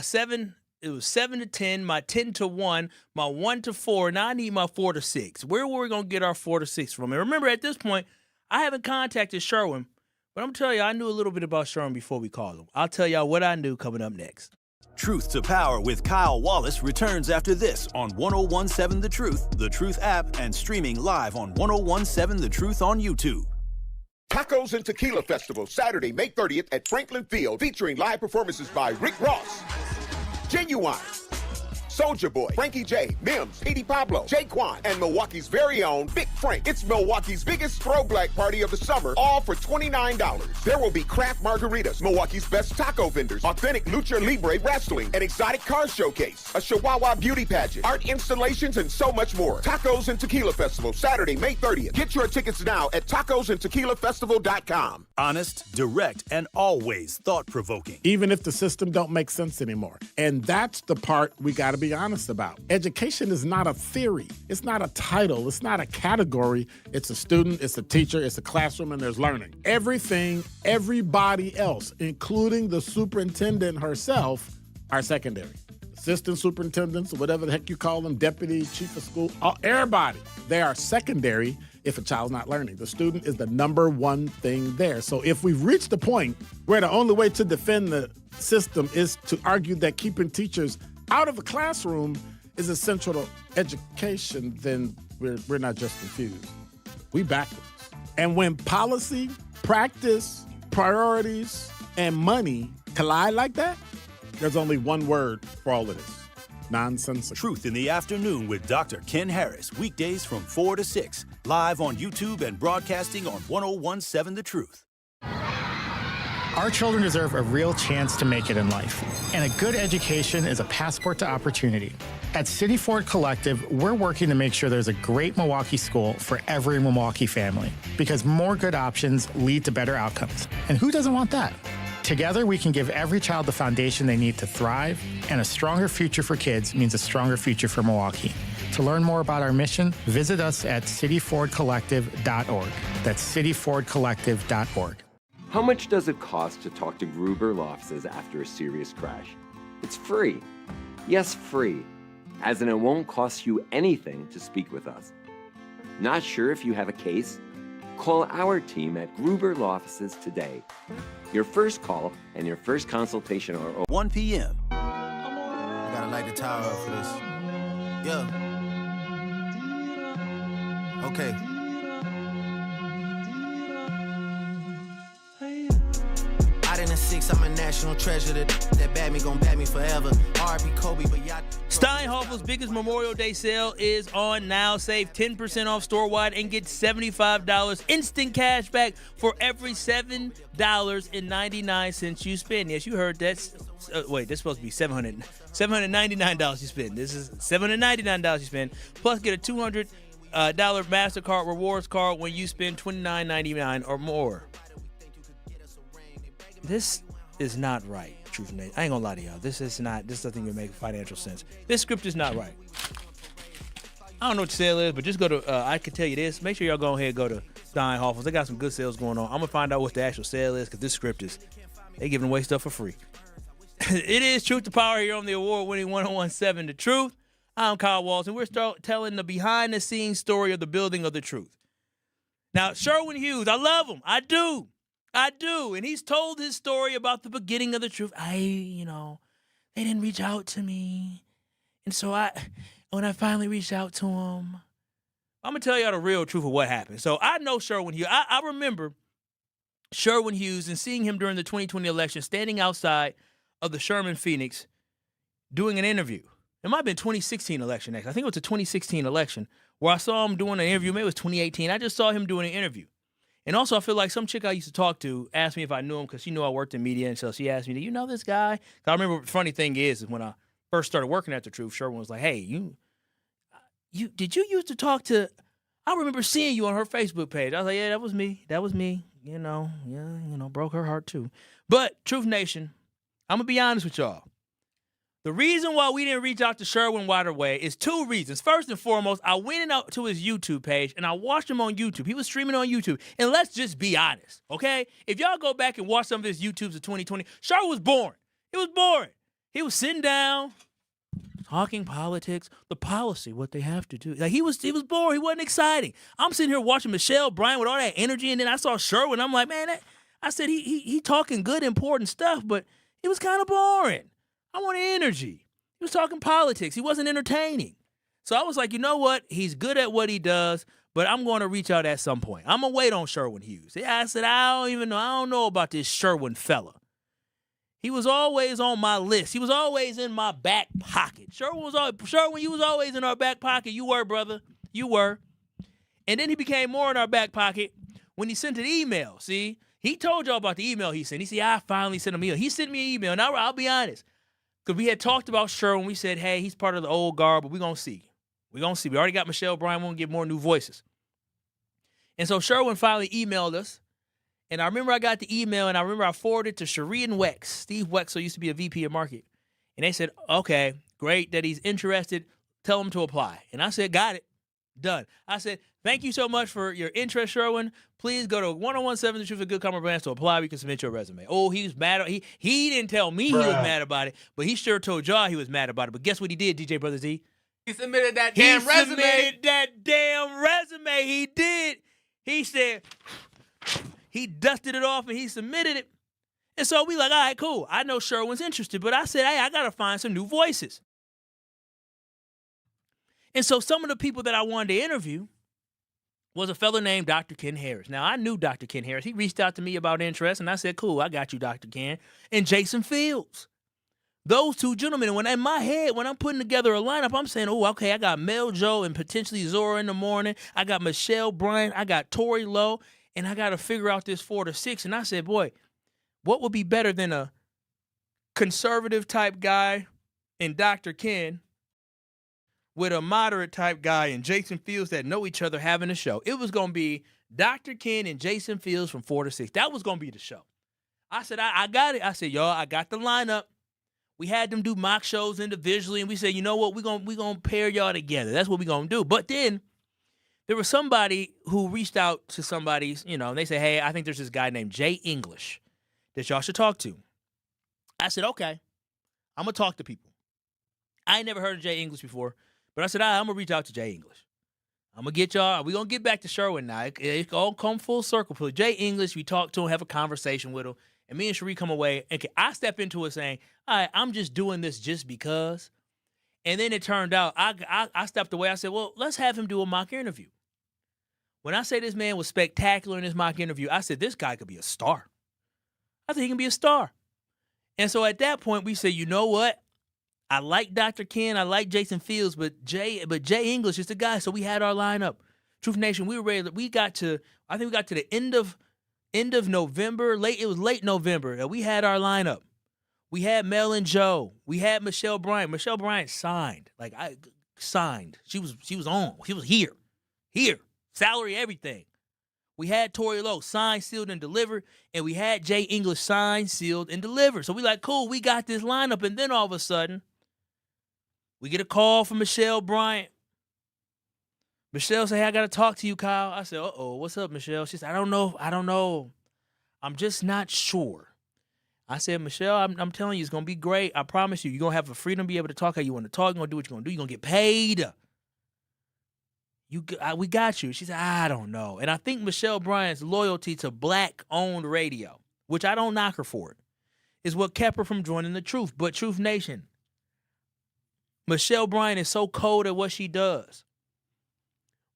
Speaker 10: 7. It was 7 to 10, my 10 to 1, my 1 to 4. Now I need my 4 to 6. Where were we going to get our 4 to 6 from? And remember, at this point, I haven't contacted Sherwin, but I'm telling you, I knew a little bit about Sherwin before we called him. I'll tell y'all what I knew coming up next.
Speaker 7: Truth to Power with Kyle Wallace returns after this on 1017 The Truth app, and streaming live on 1017 The Truth on YouTube.
Speaker 19: Tacos and Tequila Festival, Saturday, May 30th at Franklin Field, featuring live performances by Rick Ross, Genuine, Soulja Boy, Frankie J, Mims, Petey Pablo, Jaquan, and Milwaukee's very own Big Frank. It's Milwaukee's biggest throwback party of the summer, all for $29. There will be craft margaritas, Milwaukee's best taco vendors, authentic Lucha Libre wrestling, an exotic car showcase, a Chihuahua beauty pageant, art installations, and so much more. Tacos and Tequila Festival, Saturday, May 30th. Get your tickets now at tacosandtequilafestival.com.
Speaker 7: Honest, direct, and always thought-provoking.
Speaker 11: Even if the system don't make sense anymore. And that's the part we got to be honest about. Education is not a theory. It's not a title. It's not a category. It's a student, it's a teacher, it's a classroom, and there's learning. Everything, everybody else, including the superintendent herself, are secondary. Assistant superintendents, or whatever the heck you call them, deputy, chief of school, everybody, they are secondary if a child's not learning. The student is the number one thing there. So if we've reached the point where the only way to defend the system is to argue that keeping teachers out of the classroom is essential to education, then we're not just confused. We backwards. And when policy, practice, priorities, and money collide like that, there's only one word for all of this: nonsensical.
Speaker 7: Truth in the Afternoon with Dr. Ken Harris, weekdays from 4 to 6, live on YouTube and broadcasting on 101.7 The Truth.
Speaker 20: Our children deserve a real chance to make it in life, and a good education is a passport to opportunity. At City Ford Collective, we're working to make sure there's a great Milwaukee school for every Milwaukee family, because more good options lead to better outcomes. And who doesn't want that? Together, we can give every child the foundation they need to thrive, and a stronger future for kids means a stronger future for Milwaukee. To learn more about our mission, visit us at cityfordcollective.org. That's cityfordcollective.org.
Speaker 21: How much does it cost to talk to Gruber Law Offices after a serious crash? It's free. Yes, free. As in, it won't cost you anything to speak with us. Not sure if you have a case? Call our team at Gruber Law Offices today. Your first call and your first consultation are
Speaker 7: 1 p.m.
Speaker 22: I gotta light the tower up for this. Yeah. Okay. Out in the six, I'm a national treasure. That bad me gon' bad me forever. R.B. Kobe, but y'all.
Speaker 10: Steinhoffel's biggest Memorial Day sale is on now. Save 10% off store-wide and get $75 instant cash back for every $7.99 you spend. Yes, you heard that. Wait, this is supposed to be $799 you spend. This is $799 you spend. Plus, get a $200 MasterCard rewards card when you spend $29.99 or more. This is not right, Truth Nation. I ain't gonna lie to y'all. This doesn't even make financial sense. This script is not right. I don't know what the sale is, but just go to, I can tell you this. Make sure y'all go ahead and go to Steinhoffel's. They got some good sales going on. I'm gonna find out what the actual sale is, because this script is, they giving away stuff for free. It is Truth to Power here on the award-winning 101.7 The Truth. I'm Kyle Walls, and we're telling the behind-the-scenes story of the building of the truth. Now, Sherwin Hughes, I love him. I do. And he's told his story about the beginning of the truth. They didn't reach out to me. And so when I finally reached out to him, I'm going to tell y'all the real truth of what happened. So I know Sherwin Hughes. I remember Sherwin Hughes and seeing him during the 2020 election, standing outside of the Sherman Phoenix doing an interview. It might have been 2016 election, actually. I think it was a 2016 election where I saw him doing an interview. Maybe it was 2018. I just saw him doing an interview. And also, I feel like some chick I used to talk to asked me if I knew him because she knew I worked in media. And so she asked me, do you know this guy? 'Cause I remember the funny thing is when I first started working at The Truth, Sherwin was like, hey, did you used to talk to, I remember seeing you on her Facebook page. I was like, yeah, that was me. Broke her heart too. But Truth Nation, I'm going to be honest with y'all. The reason why we didn't reach out to Sherwin right away is two reasons. First and foremost, I went out to his YouTube page and I watched him on YouTube. He was streaming on YouTube. And let's just be honest, okay? If y'all go back and watch some of his YouTubes of 2020, Sherwin was boring. It was boring. He was sitting down, talking politics, the policy, what they have to do. Like he was boring. He wasn't exciting. I'm sitting here watching Michelle Bryan with all that energy, and then I saw Sherwin. I'm like, man, I said he talking good, important stuff, but it was kind of boring. I wanted energy. He was talking politics. He wasn't entertaining. So I was like, you know what? He's good at what he does, but I'm going to reach out at some point. I'm going to wait on Sherwin Hughes. I said, I don't know about this Sherwin fella. He was always on my list. He was always in my back pocket. Sherwin, you was always in our back pocket. You were, brother. You were. And then he became more in our back pocket when he sent an email. See, he told y'all about the email he sent. He said, I finally sent him an email. He sent me an email. Now, I'll be honest. Because we had talked about Sherwin. We said, hey, he's part of the old guard, but we're going to see. We're going to see. We already got Michelle Bryan. We're going to get more new voices. And so Sherwin finally emailed us. And I remember I got the email, and I remember I forwarded it to Cherie and Wex. Steve Wexler used to be a VP of market. And they said, okay, great that he's interested. Tell him to apply. And I said, got it. Done. I said, thank you so much for your interest, Sherwin. Please go to 1017 The Truth of Good Commerce Brands to apply. You can submit your resume. Oh, he was mad. He didn't tell me he was mad about it, but he sure told y'all he was mad about it. But guess what he did, DJ Brother Z?
Speaker 1: He submitted that damn resume.
Speaker 10: He submitted that damn resume. He did. He said, he dusted it off and he submitted it. And so we like, all right, cool. I know Sherwin's interested, but I said, hey, I got to find some new voices. And so some of the people that I wanted to interview was a fellow named Dr. Ken Harris. Now, I knew Dr. Ken Harris. He reached out to me about interest, and I said, cool, I got you, Dr. Ken. And Jason Fields. Those two gentlemen, and when in my head, when I'm putting together a lineup, I'm saying, oh, okay, I got Mel Joe and potentially Zora in the morning. I got Michelle Bryan. I got Tori Lowe. And I got to figure out this 4 to 6. And I said, boy, what would be better than a conservative type guy in Dr. Ken with a moderate type guy in Jason Fields that know each other having a show? It was going to be Dr. Ken and Jason Fields from 4 to 6. That was going to be the show. I said, I got it. I said, y'all, I got the lineup. We had them do mock shows individually, and we said, you know what, we're gonna pair y'all together. That's what we're going to do. But then there was somebody who reached out to somebody, and they said, hey, I think there's this guy named Jay English that y'all should talk to. I said, okay, I'm going to talk to people. I ain't never heard of Jay English before, but I said, I'm going to reach out to Jay English. I'm going to get y'all. We're going to get back to Sherwin now. It all come full circle. So Jay English, we talk to him, have a conversation with him, and me and Cherie come away, and I step into it saying, all right, I'm just doing this just because. And then it turned out, I stepped away. I said, well, let's have him do a mock interview. When I say this man was spectacular in his mock interview, I said, this guy could be a star. I think he can be a star. And so at that point, we said, you know what? I like Dr. Ken. I like Jason Fields, but Jay English is the guy. So we had our lineup. Truth Nation, we were ready. I think we got to the end of November. It was late November. And we had our lineup. We had Mel and Joe. We had Michelle Bryan. Michelle Bryan signed. Signed. She was on. She was here. Salary, everything. We had Tori Lowe signed, sealed, and delivered, and we had Jay English signed, sealed, and delivered. So we like, cool, we got this lineup, and then all of a sudden, we get a call from Michelle Bryan. Michelle said, hey, I got to talk to you, Kyle. I said, uh-oh, what's up, Michelle? She said, I don't know. I'm just not sure. I said, Michelle, I'm telling you, it's going to be great. I promise you. You're going to have the freedom to be able to talk how you want to talk. You're going to do what you're going to do. You're going to get paid. We got you. She said, I don't know. And I think Michelle Bryan's loyalty to black-owned radio, which I don't knock her for it, is what kept her from joining the Truth. But Truth Nation, Michelle Bryan is so cold at what she does.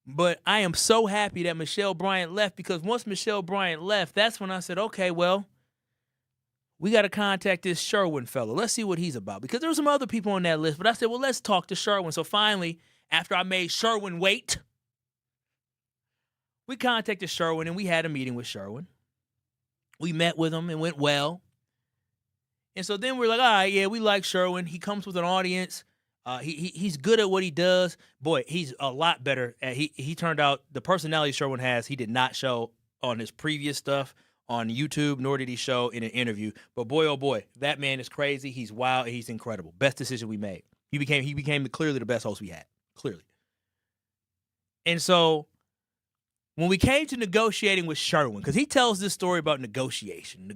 Speaker 10: But I am so happy that Michelle Bryan left, because once Michelle Bryan left, that's when I said, okay, well, we got to contact this Sherwin fellow. Let's see what he's about. Because there were some other people on that list, but I said, well, let's talk to Sherwin. So finally, after I made Sherwin wait, we contacted Sherwin, and we had a meeting with Sherwin. We met with him. It went well. And so then we're like, all right, yeah, we like Sherwin. He comes with an audience. He's good at what he does. Boy, he's a lot better. He turned out, the personality Sherwin has, he did not show on his previous stuff on YouTube, nor did he show in an interview. But boy, oh boy, that man is crazy. He's wild. He's incredible. Best decision we made. He became clearly the best host we had. Clearly. And so when we came to negotiating with Sherwin, because he tells this story about negotiation.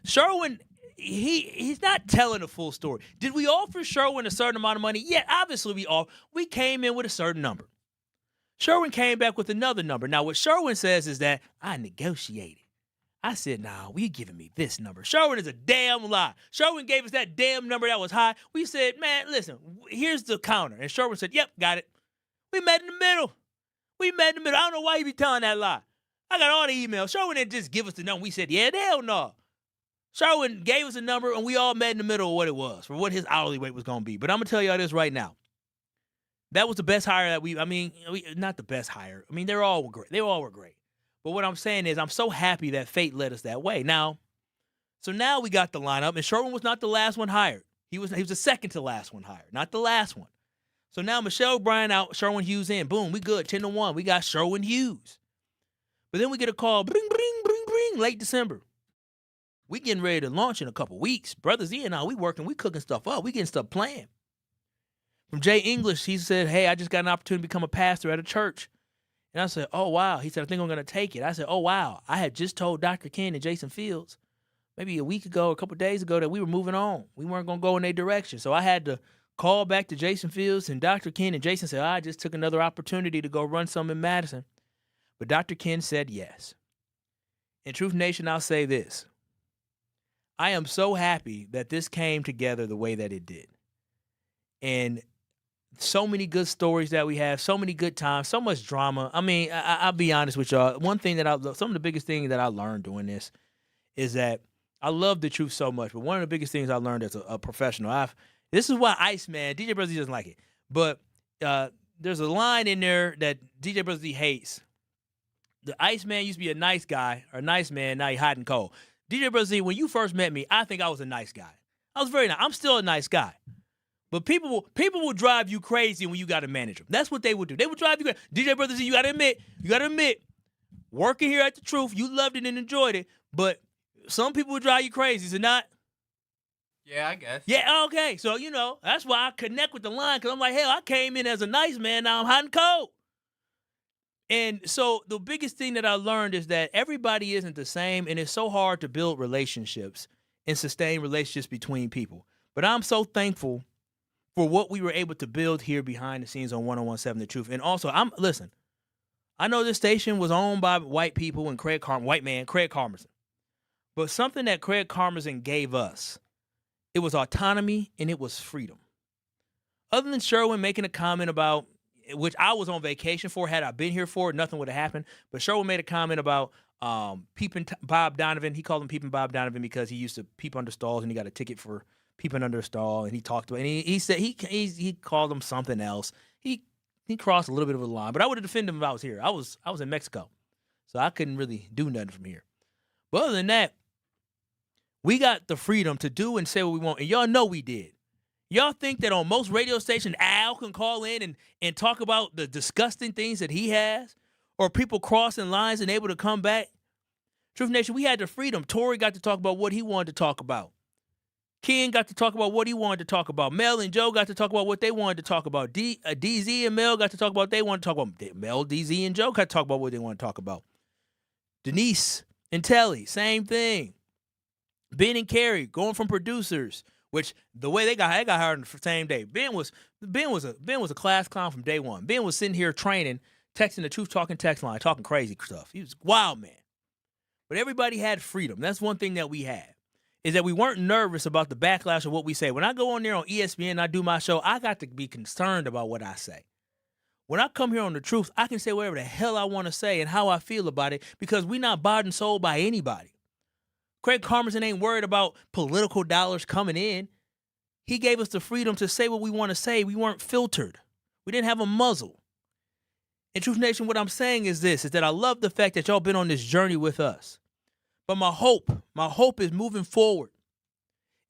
Speaker 10: Sherwin, he's not telling the full story. Did we offer Sherwin a certain amount of money? Yeah, obviously we came in with a certain number. Sherwin came back with another number. Now, what Sherwin says is that I negotiated. I said, nah, you giving me this number. Sherwin is a damn lie. Sherwin gave us that damn number that was high. We said, man, listen, here's the counter. And Sherwin said, yep, got it. We met in the middle. I don't know why you be telling that lie. I got all the emails. Sherwin didn't just give us the number. We said, yeah, hell no. Sherwin gave us a number, and we all met in the middle of what it was, for what his hourly rate was going to be. But I'm going to tell y'all this right now. That was the best hire that not the best hire. I mean, they all were great. They all were great. But what I'm saying is I'm so happy that fate led us that way. Now we got the lineup, and Sherwin was not the last one hired. He was the second to last one hired, not the last one. So now Michelle Bryan out, Sherwin Hughes in. Boom, we good, 10-1. We got Sherwin Hughes. But then we get a call, bring, late December. We getting ready to launch in a couple weeks. Brother Z and I, we working, we cooking stuff up. We getting stuff planned. From Jay English, he said, hey, I just got an opportunity to become a pastor at a church. And I said, oh, wow. He said, I think I'm going to take it. I said, oh, wow. I had just told Dr. Ken and Jason Fields maybe a week ago, a couple of days ago, that we were moving on. We weren't going to go in their direction. So I had to call back to Jason Fields and Dr. Ken, and Jason said, I just took another opportunity to go run some in Madison. But Dr. Ken said yes. In Truth Nation, I'll say this. I am so happy that this came together the way that it did. And so many good stories that we have, so many good times, so much drama. I mean, I'll be honest with y'all. One thing some of the biggest things that I learned doing this is that I love the truth so much. But one of the biggest things I learned as a professional, this is why Iceman, DJ Brother Z doesn't like it. But there's a line in there that DJ Brother Z hates. The Iceman used to be a nice guy, or a nice man, now he's hot and cold. DJ Brother Z, when you first met me, I think I was a nice guy. I was very nice. I'm still a nice guy. But people will drive you crazy when you got to manage them. That's what they would do. They would drive you crazy. DJ Brother Z, you got to admit, working here at The Truth, you loved it and enjoyed it, but some people would drive you crazy. Is it not?
Speaker 1: Yeah, I guess.
Speaker 10: Yeah, okay. So, that's why I connect with the line, because I'm like, hell, I came in as a nice man, now I'm hot and cold. And so the biggest thing that I learned is that everybody isn't the same, and it's so hard to build relationships and sustain relationships between people. But I'm so thankful for what we were able to build here behind the scenes on 101.7 The Truth. And also, listen, I know this station was owned by white people and Craig Carmerson. But something that Craig Carmerson gave us, it was autonomy and it was freedom. Other than Sherwin making a comment about, which I was on vacation for, had I been here for it, nothing would have happened. But Sherwin made a comment about peeping Bob Donovan. He called him peeping Bob Donovan because he used to peep under stalls and he got a ticket for peeping under a stall, and he talked about, and he said he called him something else. He crossed a little bit of a line, but I would have defended him if I was here. I was in Mexico, so I couldn't really do nothing from here. But other than that, we got the freedom to do and say what we want, and y'all know we did. Y'all think that on most radio stations, Al can call in and talk about the disgusting things that he has, or people crossing lines and able to come back? Truth Nation, we had the freedom. Tory got to talk about what he wanted to talk about. Ken got to talk about what he wanted to talk about. Mel and Joe got to talk about what they wanted to talk about. DZ and Mel got to talk about what they wanted to talk about. Mel, DZ, and Joe got to talk about what they want to talk about. Denise and Telly, same thing. Ben and Carrie going from producers, which the way they got hired on the same day. Ben was a class clown from day one. Ben was sitting here training, texting the Truth Talking text line, talking crazy stuff. He was a wild man. But everybody had freedom. That's one thing that we had, is that we weren't nervous about the backlash of what we say. When I go on there on ESPN and I do my show, I got to be concerned about what I say. When I come here on The Truth, I can say whatever the hell I want to say and how I feel about it, because we're not bought and sold by anybody. Craig Carmerson ain't worried about political dollars coming in. He gave us the freedom to say what we want to say. We weren't filtered. We didn't have a muzzle. And Truth Nation, what I'm saying is this, is that I love the fact that y'all been on this journey with us. But my hope is moving forward,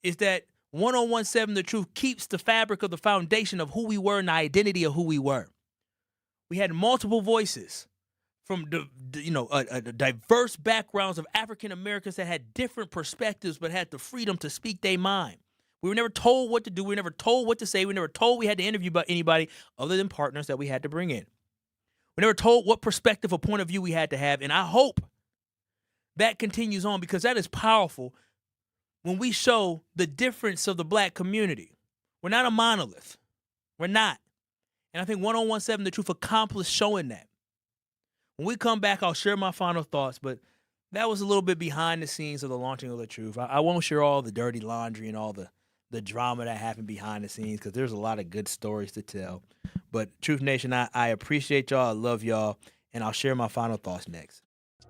Speaker 10: is that 101.7 The Truth keeps the fabric of the foundation of who we were and the identity of who we were. We had multiple voices from diverse backgrounds of African Americans that had different perspectives but had the freedom to speak their mind. We were never told what to do. We were never told what to say. We were never told we had to interview about anybody other than partners that we had to bring in. We never told what perspective or point of view we had to have, and I hope that continues on, because that is powerful when we show the difference of the black community. We're not a monolith. We're not. And I think 101.7 The Truth accomplished showing that. When we come back, I'll share my final thoughts, but that was a little bit behind the scenes of the launching of The Truth. I won't share all the dirty laundry and all the drama that happened behind the scenes, because there's a lot of good stories to tell. But Truth Nation, I appreciate y'all. I love y'all. And I'll share my final thoughts next.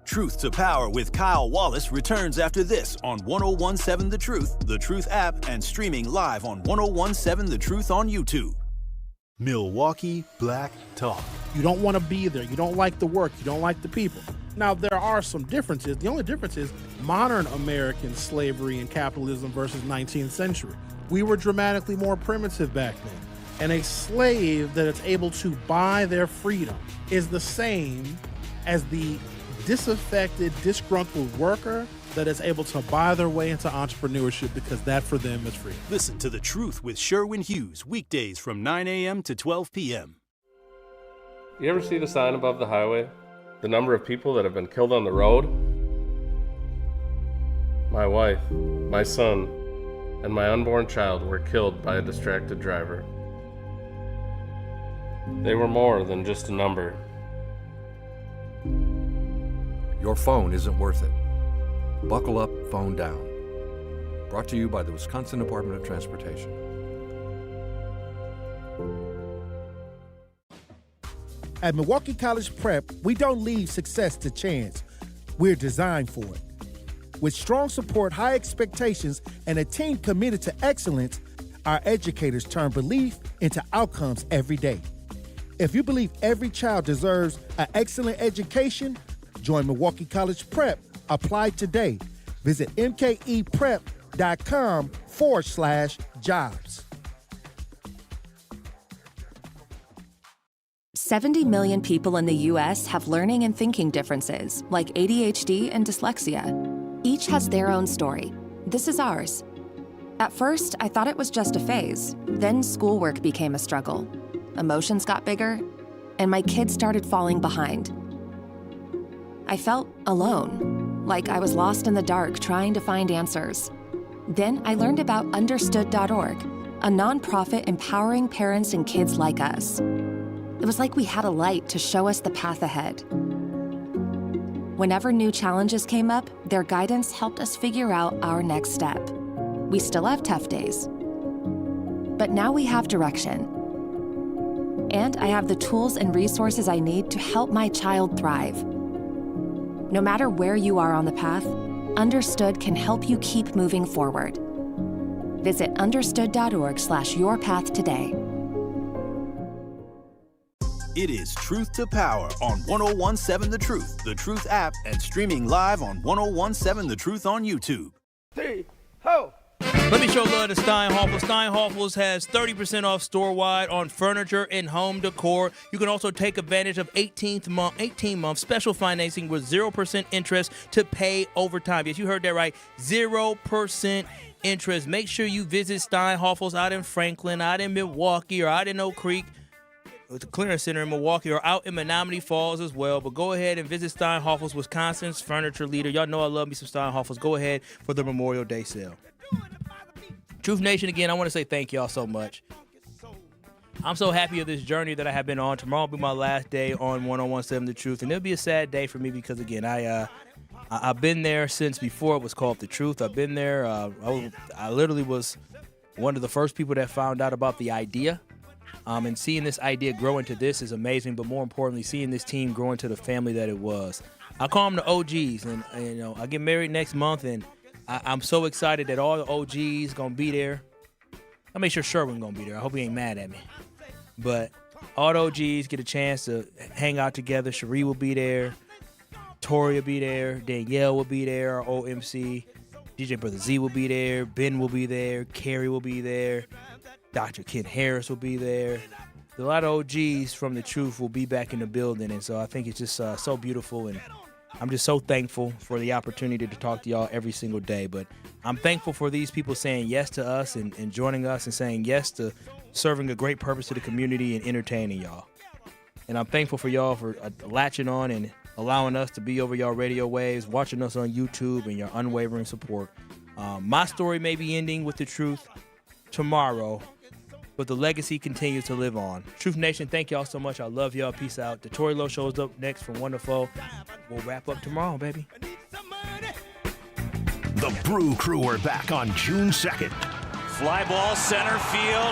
Speaker 7: Truth to Power with Kyle Wallace returns after this on 1017 The Truth app, and streaming live on 1017 The Truth on YouTube. Milwaukee Black Talk.
Speaker 11: You don't want to be there. You don't like the work. You don't like the people. Now, there are some differences. The only difference is modern American slavery and capitalism versus 19th century. We were dramatically more primitive back then. And a slave that is able to buy their freedom is the same as the disaffected, disgruntled worker that is able to buy their way into entrepreneurship, because that for them is freedom.
Speaker 7: Listen to The Truth with Sherwin Hughes, weekdays from 9 a.m. to 12 p.m.
Speaker 2: You ever see the sign above the highway? The number of people that have been killed on the road? My wife, my son, and my unborn child were killed by a distracted driver. They were more than just a number.
Speaker 3: Your phone isn't worth it. Buckle up, phone down. Brought to you by the Wisconsin Department of Transportation.
Speaker 13: At Milwaukee College Prep, we don't leave success to chance. We're designed for it. With strong support, high expectations, and a team committed to excellence, our educators turn belief into outcomes every day. If you believe every child deserves an excellent education, join Milwaukee College Prep. Apply today. Visit mkeprep.com/jobs.
Speaker 23: 70 million people in the U.S. have learning and thinking differences, like ADHD and dyslexia. Each has their own story. This is ours. At first, I thought it was just a phase. Then schoolwork became a struggle. Emotions got bigger, and my kids started falling behind. I felt alone, like I was lost in the dark trying to find answers. Then I learned about Understood.org, a nonprofit empowering parents and kids like us. It was like we had a light to show us the path ahead. Whenever new challenges came up, their guidance helped us figure out our next step. We still have tough days, but now we have direction. And I have the tools and resources I need to help my child thrive. No matter where you are on the path, Understood can help you keep moving forward. Visit understood.org/yourpath today.
Speaker 7: It is Truth to Power on 1017 The Truth app, and streaming live on 1017 The Truth on YouTube.
Speaker 10: 3, ho! Let me show love to Steinhoffels. Steinhoffels has 30% off store-wide on furniture and home decor. You can also take advantage of 18-month special financing with 0% interest to pay over time. Yes, you heard that right. 0% interest. Make sure you visit Steinhoffels out in Franklin, out in Milwaukee, or out in Oak Creek, the Clearance Center in Milwaukee, or out in Menominee Falls as well. But go ahead and visit Steinhoffels, Wisconsin's furniture leader. Y'all know I love me some Steinhoffels. Go ahead for the Memorial Day sale. Truth Nation, again, I want to say thank y'all so much. I'm so happy of this journey that I have been on. Tomorrow will be my last day on 1017 The Truth, and it'll be a sad day for me because, again, I've been there since before it was called The Truth. I've been there. I literally was one of the first people that found out about the idea. And seeing this idea grow into this is amazing, but more importantly, seeing this team grow into the family that it was. I call them the OGs, and you know, I get married next month, and I'm so excited that all the OGs going to be there. I'll make sure Sherwin going to be there. I hope he ain't mad at me. But all the OGs get a chance to hang out together. Cherie will be there. Tori will be there. Danielle will be there, our OMC. DJ Brother Z will be there. Ben will be there. Carrie will be there. Dr. Ken Harris will be there. A lot of OGs from The Truth will be back in the building. And so I think it's just so beautiful, and I'm just so thankful for the opportunity to talk to y'all every single day. But I'm thankful for these people saying yes to us and joining us and saying yes to serving a great purpose to the community and entertaining y'all. And I'm thankful for y'all for latching on and allowing us to be over y'all radio waves, watching us on YouTube, and your unwavering support. My story may be ending with The Truth tomorrow, but the legacy continues to live on. Truth Nation, thank y'all so much. I love y'all. Peace out. The Tory Lowe Show is up next from 1 to 4. We'll wrap up tomorrow, baby.
Speaker 24: The Brew Crew are back on June 2nd.
Speaker 25: Fly ball center field.